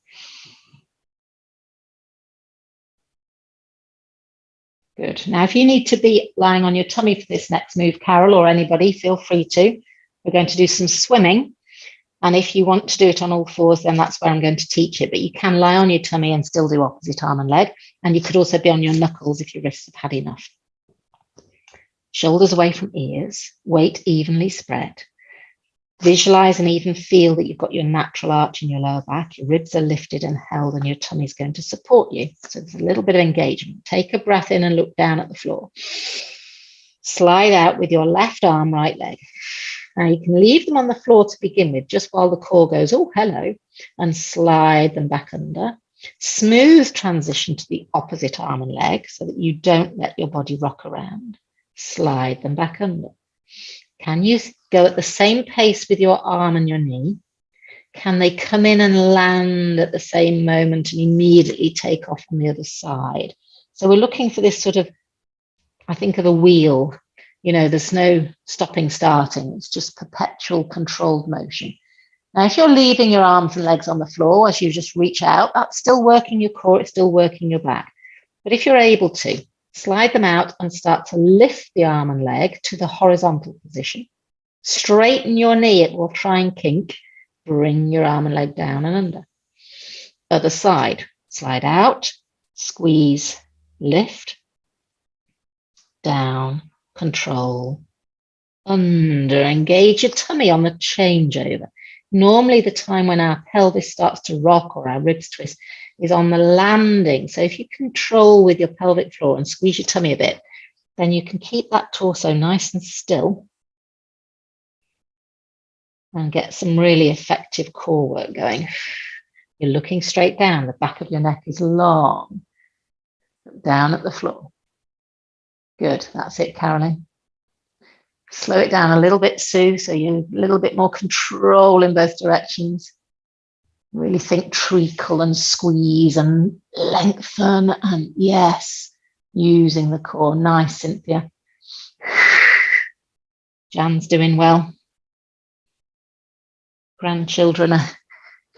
Good. Now, if you need to be lying on your tummy for this next move, Carol, or anybody, feel free to. We're going to do some swimming. And if you want to do it on all fours, then that's where I'm going to teach it. But you can lie on your tummy and still do opposite arm and leg. And you could also be on your knuckles if your wrists have had enough. Shoulders away from ears, weight evenly spread. Visualize and even feel that you've got your natural arch in your lower back. Your ribs are lifted and held and your tummy is going to support you. So there's a little bit of engagement. Take a breath in and look down at the floor. Slide out with your left arm, right leg. Now you can leave them on the floor to begin with, just while the core goes, oh, hello, and slide them back under. Smooth transition to the opposite arm and leg so that you don't let your body rock around. Slide them back under. Can you go at the same pace with your arm and your knee? Can they come in and land at the same moment and immediately take off on the other side? So we're looking for this sort of, I think of a wheel. You know, there's no stopping, starting. It's just perpetual controlled motion. Now, if you're leaving your arms and legs on the floor as you just reach out, that's still working your core, it's still working your back. But if you're able to, slide them out and start to lift the arm and leg to the horizontal position. Straighten your knee, it will try and kink. Bring your arm and leg down and under. Other side, slide out, squeeze, lift, down, control, under. Engage your tummy on the changeover. Normally the time when our pelvis starts to rock or our ribs twist is on the landing. So if you control with your pelvic floor and squeeze your tummy a bit, then you can keep that torso nice and still and get some really effective core work going. You're looking straight down. The back of your neck is long. Down at the floor. Good. That's it, Carolyn. Slow it down a little bit, Sue, so you're a little bit more control in both directions. Really think treacle and squeeze and lengthen. And yes, using the core. Nice, Cynthia. Jan's doing well. Grandchildren are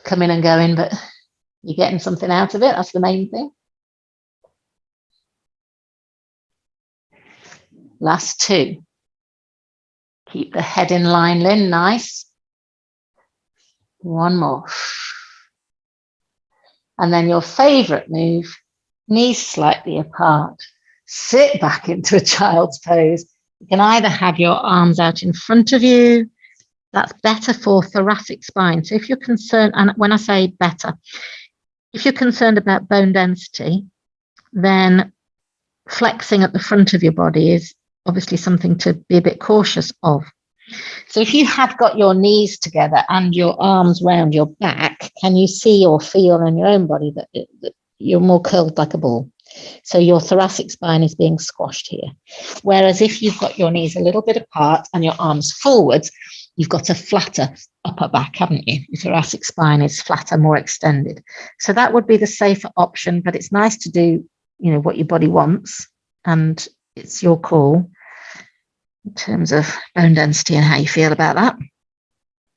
coming and going, but you're getting something out of it. That's the main thing. Last two. Keep the head in line, Lynn. Nice. One more. And then your favorite move, knees slightly apart. Sit back into a child's pose. You can either have your arms out in front of you. That's better for thoracic spine. So if you're concerned, and when I say better, if you're concerned about bone density, then flexing at the front of your body is obviously something to be a bit cautious of. So if you have got your knees together and your arms round your back, can you see or feel in your own body that you're more curled like a ball? So your thoracic spine is being squashed here. Whereas if you've got your knees a little bit apart and your arms forwards, you've got a flatter upper back, haven't you? Your thoracic spine is flatter, more extended. So that would be the safer option, but it's nice to do, you know, what your body wants, and it's your call in terms of bone density and how you feel about that.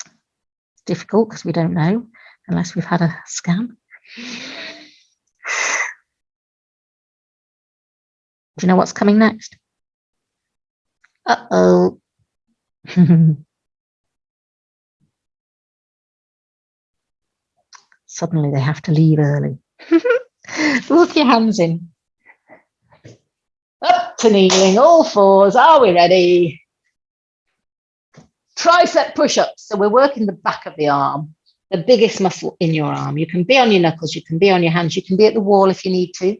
It's difficult because we don't know unless we've had a scan. Do you know what's coming next? Uh-oh. Suddenly they have to leave early. Look your hands in. Up to kneeling, all fours. Are we ready? Tricep push-ups. So we're working the back of the arm, the biggest muscle in your arm. You can be on your knuckles, you can be on your hands, you can be at the wall if you need to.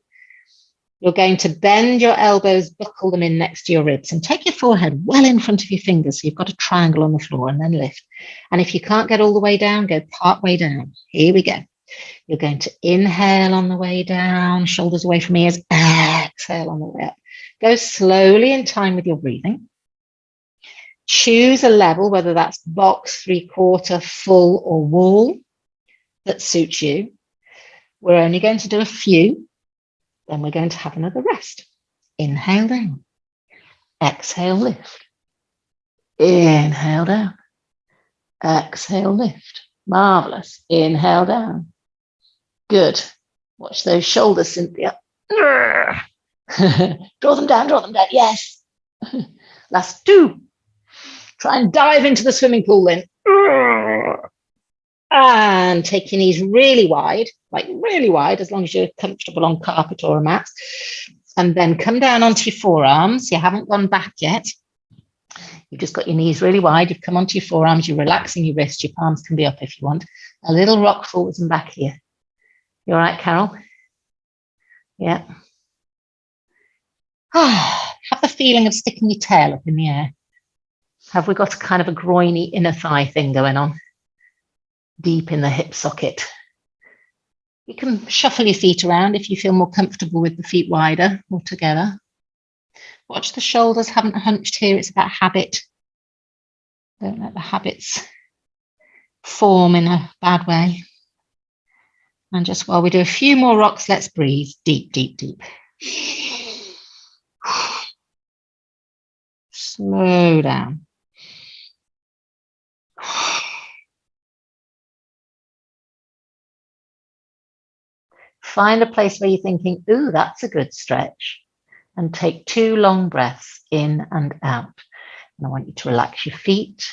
You're going to bend your elbows, buckle them in next to your ribs, and take your forehead well in front of your fingers. So you've got a triangle on the floor, and then lift. And if you can't get all the way down, go part way down. Here we go. You're going to inhale on the way down, shoulders away from ears, exhale on the way up. Go slowly in time with your breathing. Choose a level, whether that's box, 3/4, full, or wall, that suits you. We're only going to do a few, then we're going to have another rest. Inhale down, exhale, lift. Inhale down, exhale, lift. Marvelous. Inhale down. Good. Watch those shoulders, Cynthia. Draw them down, draw them down. Yes. Last 2. Try and dive into the swimming pool then. And take your knees really wide, like really wide, as long as you're comfortable on carpet or a mat. And then come down onto your forearms. You haven't gone back yet. You've just got your knees really wide. You've come onto your forearms. You're relaxing your wrists. Your palms can be up if you want. A little rock forwards and back here. You all right, Carol? Yeah. Have the feeling of sticking your tail up in the air. Have we got a kind of a groiny inner thigh thing going on? Deep in the hip socket. You can shuffle your feet around if you feel more comfortable with the feet wider or together. Watch the shoulders, haven't hunched here. It's about habit. Don't let the habits form in a bad way. And just while we do a few more rocks, let's breathe deep, deep, deep. Slow down. Find a place where you're thinking, ooh, that's a good stretch. And take 2 long breaths in and out. And I want you to relax your feet,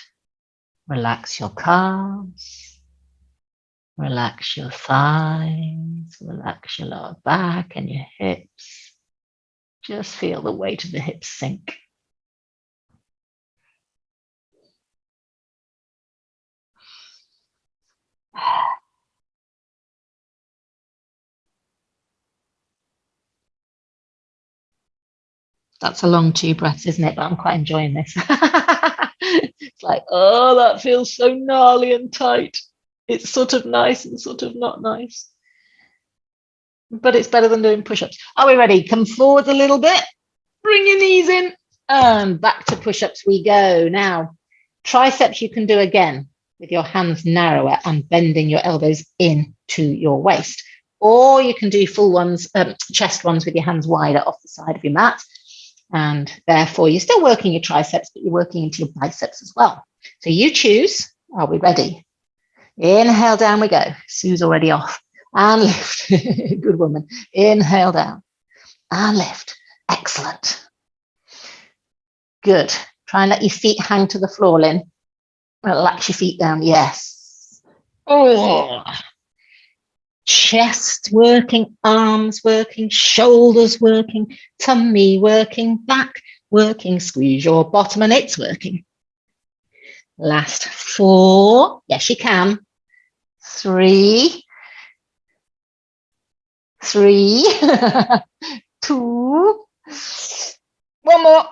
relax your calves, relax your thighs, relax your lower back and your hips. Just feel the weight of the hips sink. That's a long 2 breaths, isn't it? But I'm quite enjoying this. It's like, oh, that feels so gnarly and tight. It's sort of nice and sort of not nice. But it's better than doing push-ups. Are we ready? Come forward a little bit. Bring your knees in. And back to push-ups we go. Now, triceps you can do again with your hands narrower and bending your elbows into your waist. Or you can do full ones, chest ones with your hands wider off the side of your mat. And therefore, you're still working your triceps, but you're working into your biceps as well. So you choose. Are we ready? Inhale, down we go. Sue's already off. And lift. Good woman. Inhale down. And lift. Excellent. Good. Try and let your feet hang to the floor, Lynn. Relax your feet down. Yes. Oh. Chest working, arms working, shoulders working, tummy working, back working. Squeeze your bottom and it's working. Last 4. Yes, you can. 3. 2. 1 more.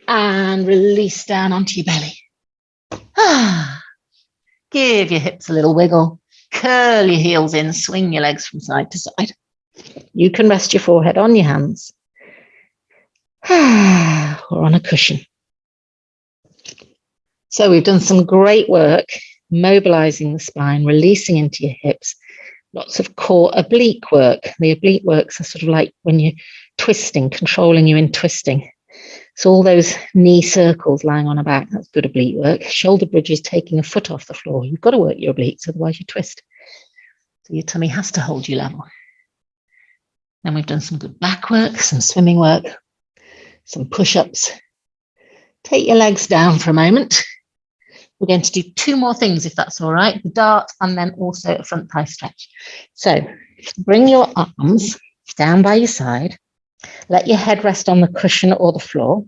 And release down onto your belly. Give your hips a little wiggle. Curl your heels in, swing your legs from side to side. You can rest your forehead on your hands or on a cushion. So we've done some great work mobilizing the spine, releasing into your hips. Lots of core oblique work. The oblique works are sort of like when you're twisting, controlling you in twisting. So all those knee circles lying on a back, that's good oblique work. Shoulder bridges, taking a foot off the floor. You've got to work your obliques, otherwise you twist. So your tummy has to hold you level. Then we've done some good back work, some swimming work, some push-ups. Take your legs down for a moment. We're going to do 2 more things, if that's all right. The dart and then also a front thigh stretch. So bring your arms down by your side. Let your head rest on the cushion or the floor.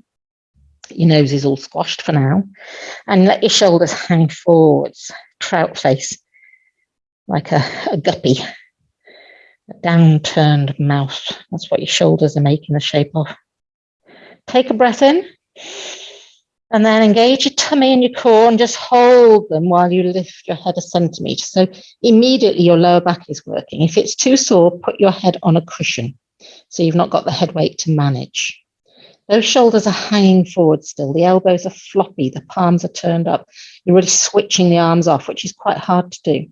Your nose is all squashed for now. And let your shoulders hang forwards, trout face, like a guppy. A downturned mouth. That's what your shoulders are making the shape of. Take a breath in. And then engage your tummy and your core and just hold them while you lift your head a centimetre. So immediately your lower back is working. If it's too sore, put your head on a cushion so you've not got the head weight to manage. Those shoulders are hanging forward still. The elbows are floppy. The palms are turned up. You're really switching the arms off, which is quite hard to do.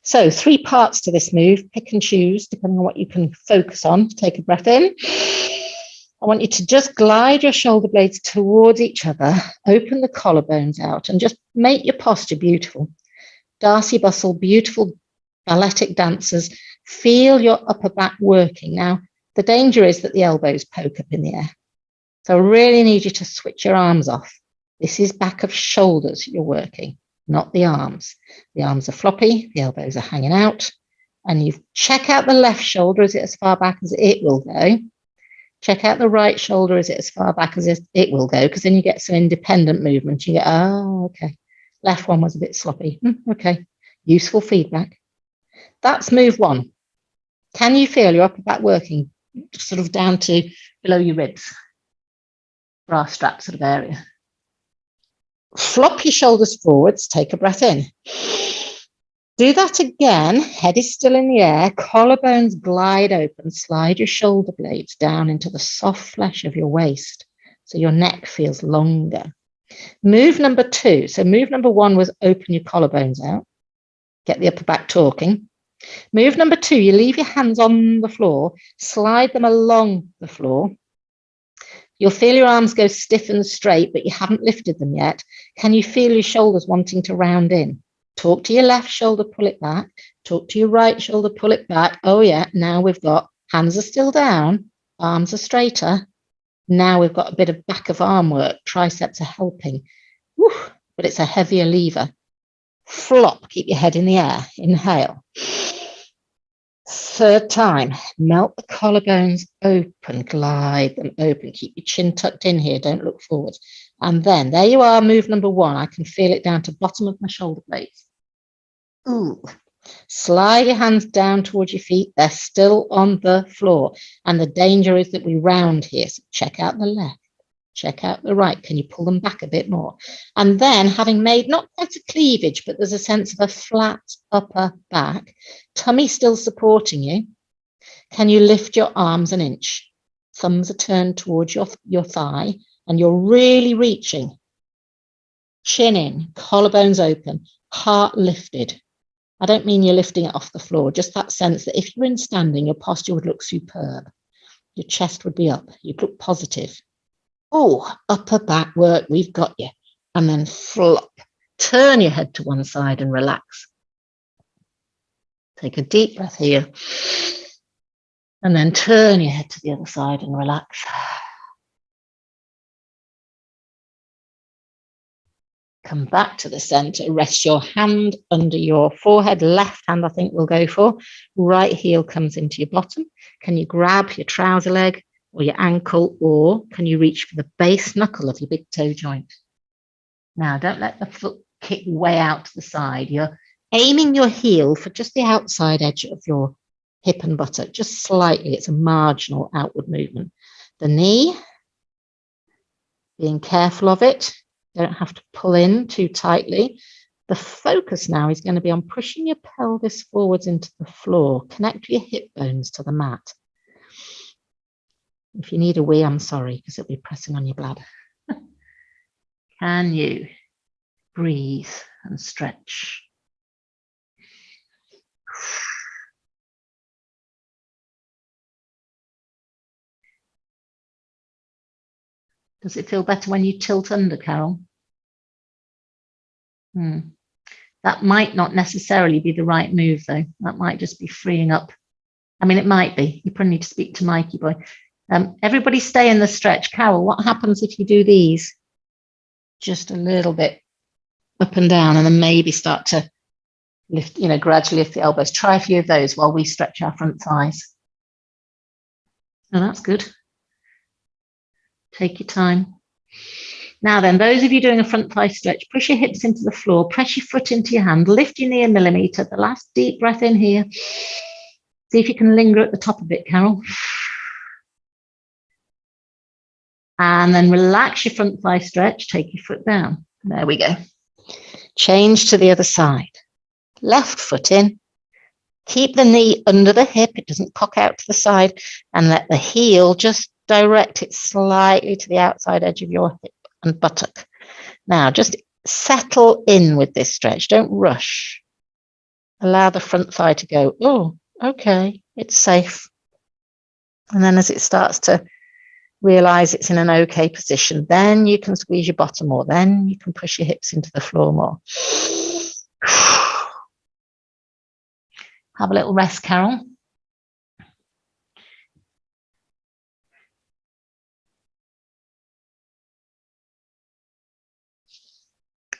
So 3 parts to this move. Pick and choose, depending on what you can focus on. Take a breath in. I want you to just glide your shoulder blades towards each other, open the collarbones out, and just make your posture beautiful. Darcy bustle, beautiful balletic dancers. Feel your upper back working. Now, the danger is that the elbows poke up in the air. So I really need you to switch your arms off. This is back of shoulders you're working, not the arms. The arms are floppy, the elbows are hanging out, and you check out the left shoulder. Is it as far back as it will go? Check out the right shoulder. Is it as far back as it will go? Because then you get some independent movement. You get, oh, okay. Left one was a bit sloppy. Okay. Useful feedback. That's move 1. Can you feel your upper back working sort of down to below your ribs? Bra strap sort of area. Flop your shoulders forwards. Take a breath in. Do that again. Head is still in the air. Collarbones glide open. Slide your shoulder blades down into the soft flesh of your waist so your neck feels longer. Move number 2. So move number 1 was open your collarbones out. Get the upper back talking. Move number 2, you leave your hands on the floor. Slide them along the floor. You'll feel your arms go stiff and straight, but you haven't lifted them yet. Can you feel your shoulders wanting to round in? Talk to your left shoulder, pull it back. Talk to your right shoulder, pull it back. Oh yeah, now we've got hands are still down, arms are straighter. Now we've got a bit of back of arm work. Triceps are helping. Woo, but it's a heavier lever. Flop, keep your head in the air. Inhale. 3rd time, melt the collarbones open, glide them open. Keep your chin tucked in here, don't look forward. And then there you are, move number 1. I can feel it down to bottom of my shoulder blades. Ooh. Slide your hands down towards your feet. They're still on the floor. And the danger is that we round here. So check out the left, check out the right. Can you pull them back a bit more? And then having made not quite a cleavage, but there's a sense of a flat upper back, tummy still supporting you. Can you lift your arms an inch? Thumbs are turned towards your thigh. And you're really reaching. Chin in, collarbones open, heart lifted. I don't mean you're lifting it off the floor, just that sense that if you're in standing, your posture would look superb. Your chest would be up. You'd look positive. Oh, upper back work, we've got you. And then flop. Turn your head to one side and relax. Take a deep breath here. And then turn your head to the other side and relax. Come back to the center, rest your hand under your forehead. Left hand, I think we'll go for. Right heel comes into your bottom. Can you grab your trouser leg or your ankle, or can you reach for the base knuckle of your big toe joint? Now, don't let the foot kick way out to the side. You're aiming your heel for just the outside edge of your hip and buttock, just slightly. It's a marginal outward movement. The knee, being careful of it. Don't have to pull in too tightly. The focus now is going to be on pushing your pelvis forwards into the floor. Connect your hip bones to the mat. If you need a wee, I'm sorry, because it'll be pressing on your bladder. Can you breathe and stretch? Does it feel better when you tilt under, Carol? That might not necessarily be the right move, though. That might just be freeing up. I mean, it might be. You probably need to speak to Mikey boy. Everybody stay in the stretch. Carol, what happens if you do these? Just a little bit up and down, and then maybe start to lift, gradually lift the elbows. Try a few of those while we stretch our front thighs. Oh, that's good. Take your time. Now then, those of you doing a front thigh stretch, push your hips into the floor, press your foot into your hand, lift your knee a millimetre. The last deep breath in here. See if you can linger at the top of it, Carol. And then relax your front thigh stretch. Take your foot down. There we go. Change to the other side. Left foot in. Keep the knee under the hip. It doesn't cock out to the side. And let the heel just direct it slightly to the outside edge of your hip and buttock. Now, just settle in with this stretch. Don't rush. Allow the front thigh to go, oh, okay, it's safe. And then as it starts to realize it's in an okay position, then you can squeeze your bottom more. Then you can push your hips into the floor more. Have a little rest, Carol.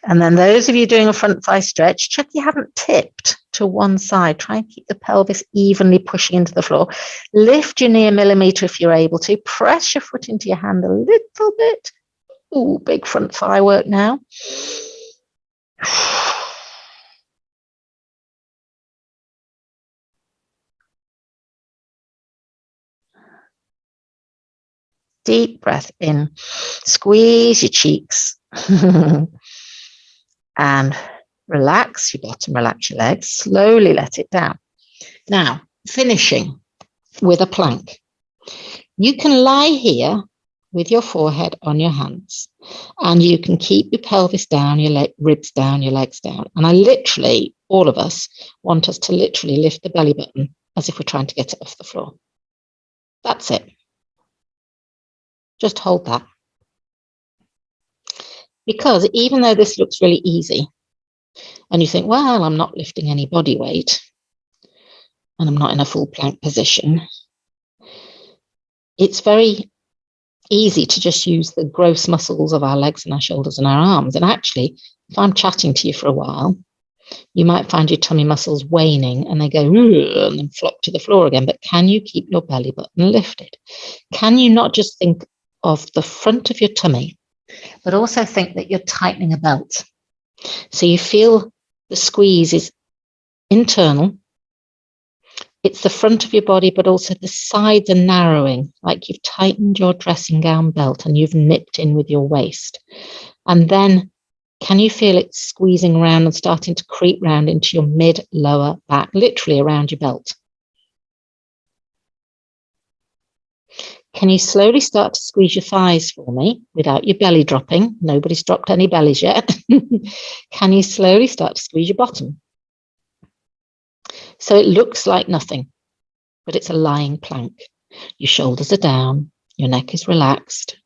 And then those of you doing a front thigh stretch, check you haven't tipped to one side. Try and keep the pelvis evenly pushing into the floor. Lift your knee a millimeter if you're able to. Press your foot into your hand a little bit. Ooh, big front thigh work now. Deep breath in. Squeeze your cheeks. And relax your bottom, relax your legs. Slowly let it down. Now, finishing with a plank. You can lie here with your forehead on your hands, and you can keep your pelvis down, your ribs down, your legs down. And I literally, all of us, want us to literally lift the belly button as if we're trying to get it off the floor. That's it. Just hold that. Because even though this looks really easy, and you think, well, I'm not lifting any body weight, and I'm not in a full plank position, it's very easy to just use the gross muscles of our legs and our shoulders and our arms. And actually, if I'm chatting to you for a while, you might find your tummy muscles waning and they go and then flop to the floor again. But can you keep your belly button lifted? Can you not just think of the front of your tummy, but also think that you're tightening a belt? So you feel the squeeze is internal. It's the front of your body, but also the sides are narrowing, like you've tightened your dressing gown belt and you've nipped in with your waist. And then can you feel it squeezing around and starting to creep round into your mid-lower back, literally around your belt? Can you slowly start to squeeze your thighs for me without your belly dropping? Nobody's dropped any bellies yet. Can you slowly start to squeeze your bottom? So it looks like nothing, but it's a lying plank. Your shoulders are down, your neck is relaxed.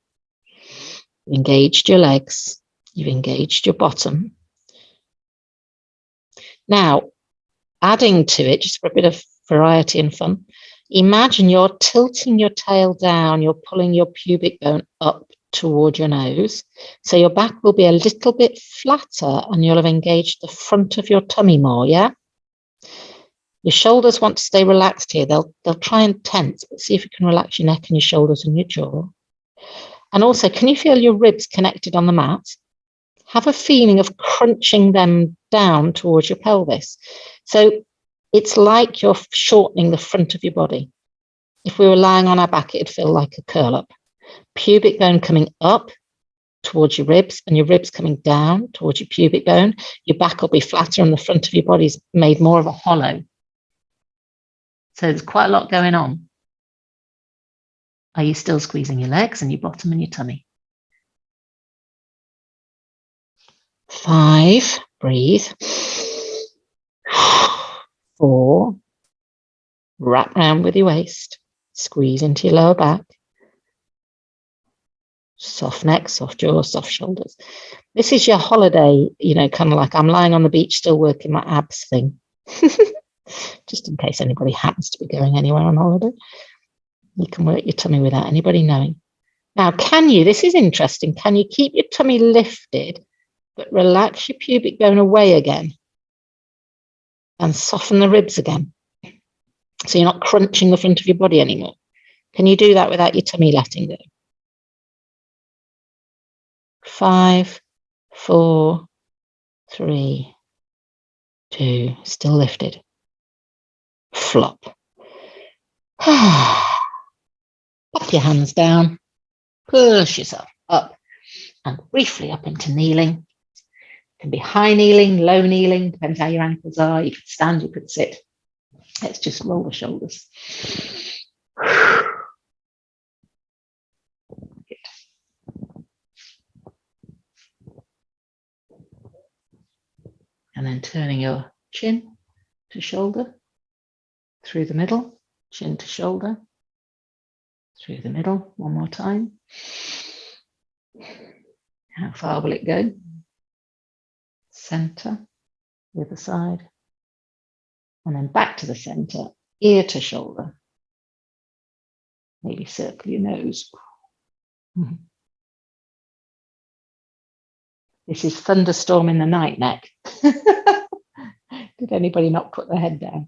You've engaged your legs, you've engaged your bottom. Now, adding to it, just for a bit of variety and fun, imagine you're tilting your tail down, you're pulling your pubic bone up toward your nose. So your back will be a little bit flatter and you'll have engaged the front of your tummy more, yeah? Your shoulders want to stay relaxed here. They'll try and tense, but see if you can relax your neck and your shoulders and your jaw. And also, can you feel your ribs connected on the mat? Have a feeling of crunching them down towards your pelvis. So it's like you're shortening the front of your body. If we were lying on our back, it'd feel like a curl up. Pubic bone coming up towards your ribs and your ribs coming down towards your pubic bone. Your back will be flatter and the front of your body's made more of a hollow. So there's quite a lot going on. Are you still squeezing your legs and your bottom and your tummy? 5, breathe. 4, wrap round with your waist, squeeze into your lower back. Soft neck, soft jaw, soft shoulders. This is your holiday, kind of like I'm lying on the beach still working my abs thing. Just in case anybody happens to be going anywhere on holiday. You can work your tummy without anybody knowing. Now, this is interesting, can you keep your tummy lifted, but relax your pubic bone away again and soften the ribs again? So you're not crunching the front of your body anymore. Can you do that without your tummy letting go? 5, 4, 3, 2, still lifted. Flop. Pop your hands down, push yourself up and briefly up into kneeling. It can be high kneeling, low kneeling, depends how your ankles are. You could stand, you could sit. Let's just roll the shoulders. Good. And then turning your chin to shoulder, through the middle, chin to shoulder, through the middle, one more time. How far will it go? Center, the other side. And then back to the center, ear to shoulder. Maybe circle your nose. This is thunderstorm in the night neck. Did anybody not put their head down?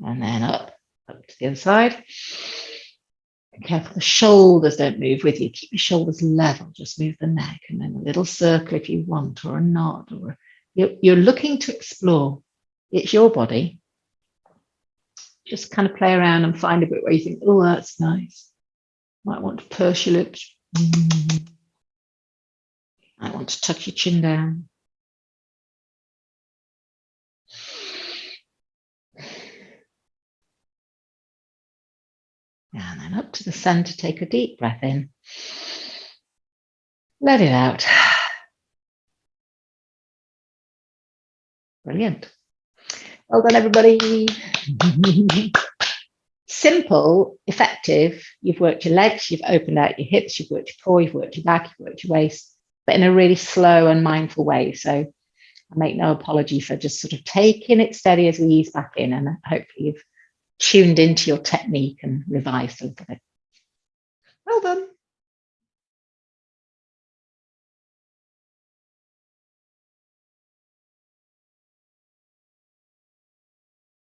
And then up to the other side. Be careful the shoulders don't move with you. Keep your shoulders level, just move the neck, and then a little circle if you want, or a nod, or you're looking to explore. It's your body. Just kind of play around and find a bit where you think, oh, that's nice. Might want to purse your lips. Might want to tuck your chin down. And then up to the center, take a deep breath in. Let it out. Brilliant. Well done, everybody. Simple, effective. You've worked your legs, you've opened out your hips, you've worked your core, you've worked your back, you've worked your waist, but in a really slow and mindful way. So I make no apology for just sort of taking it steady as we ease back in, and hopefully you've tuned into your technique and revised a little bit. Well done.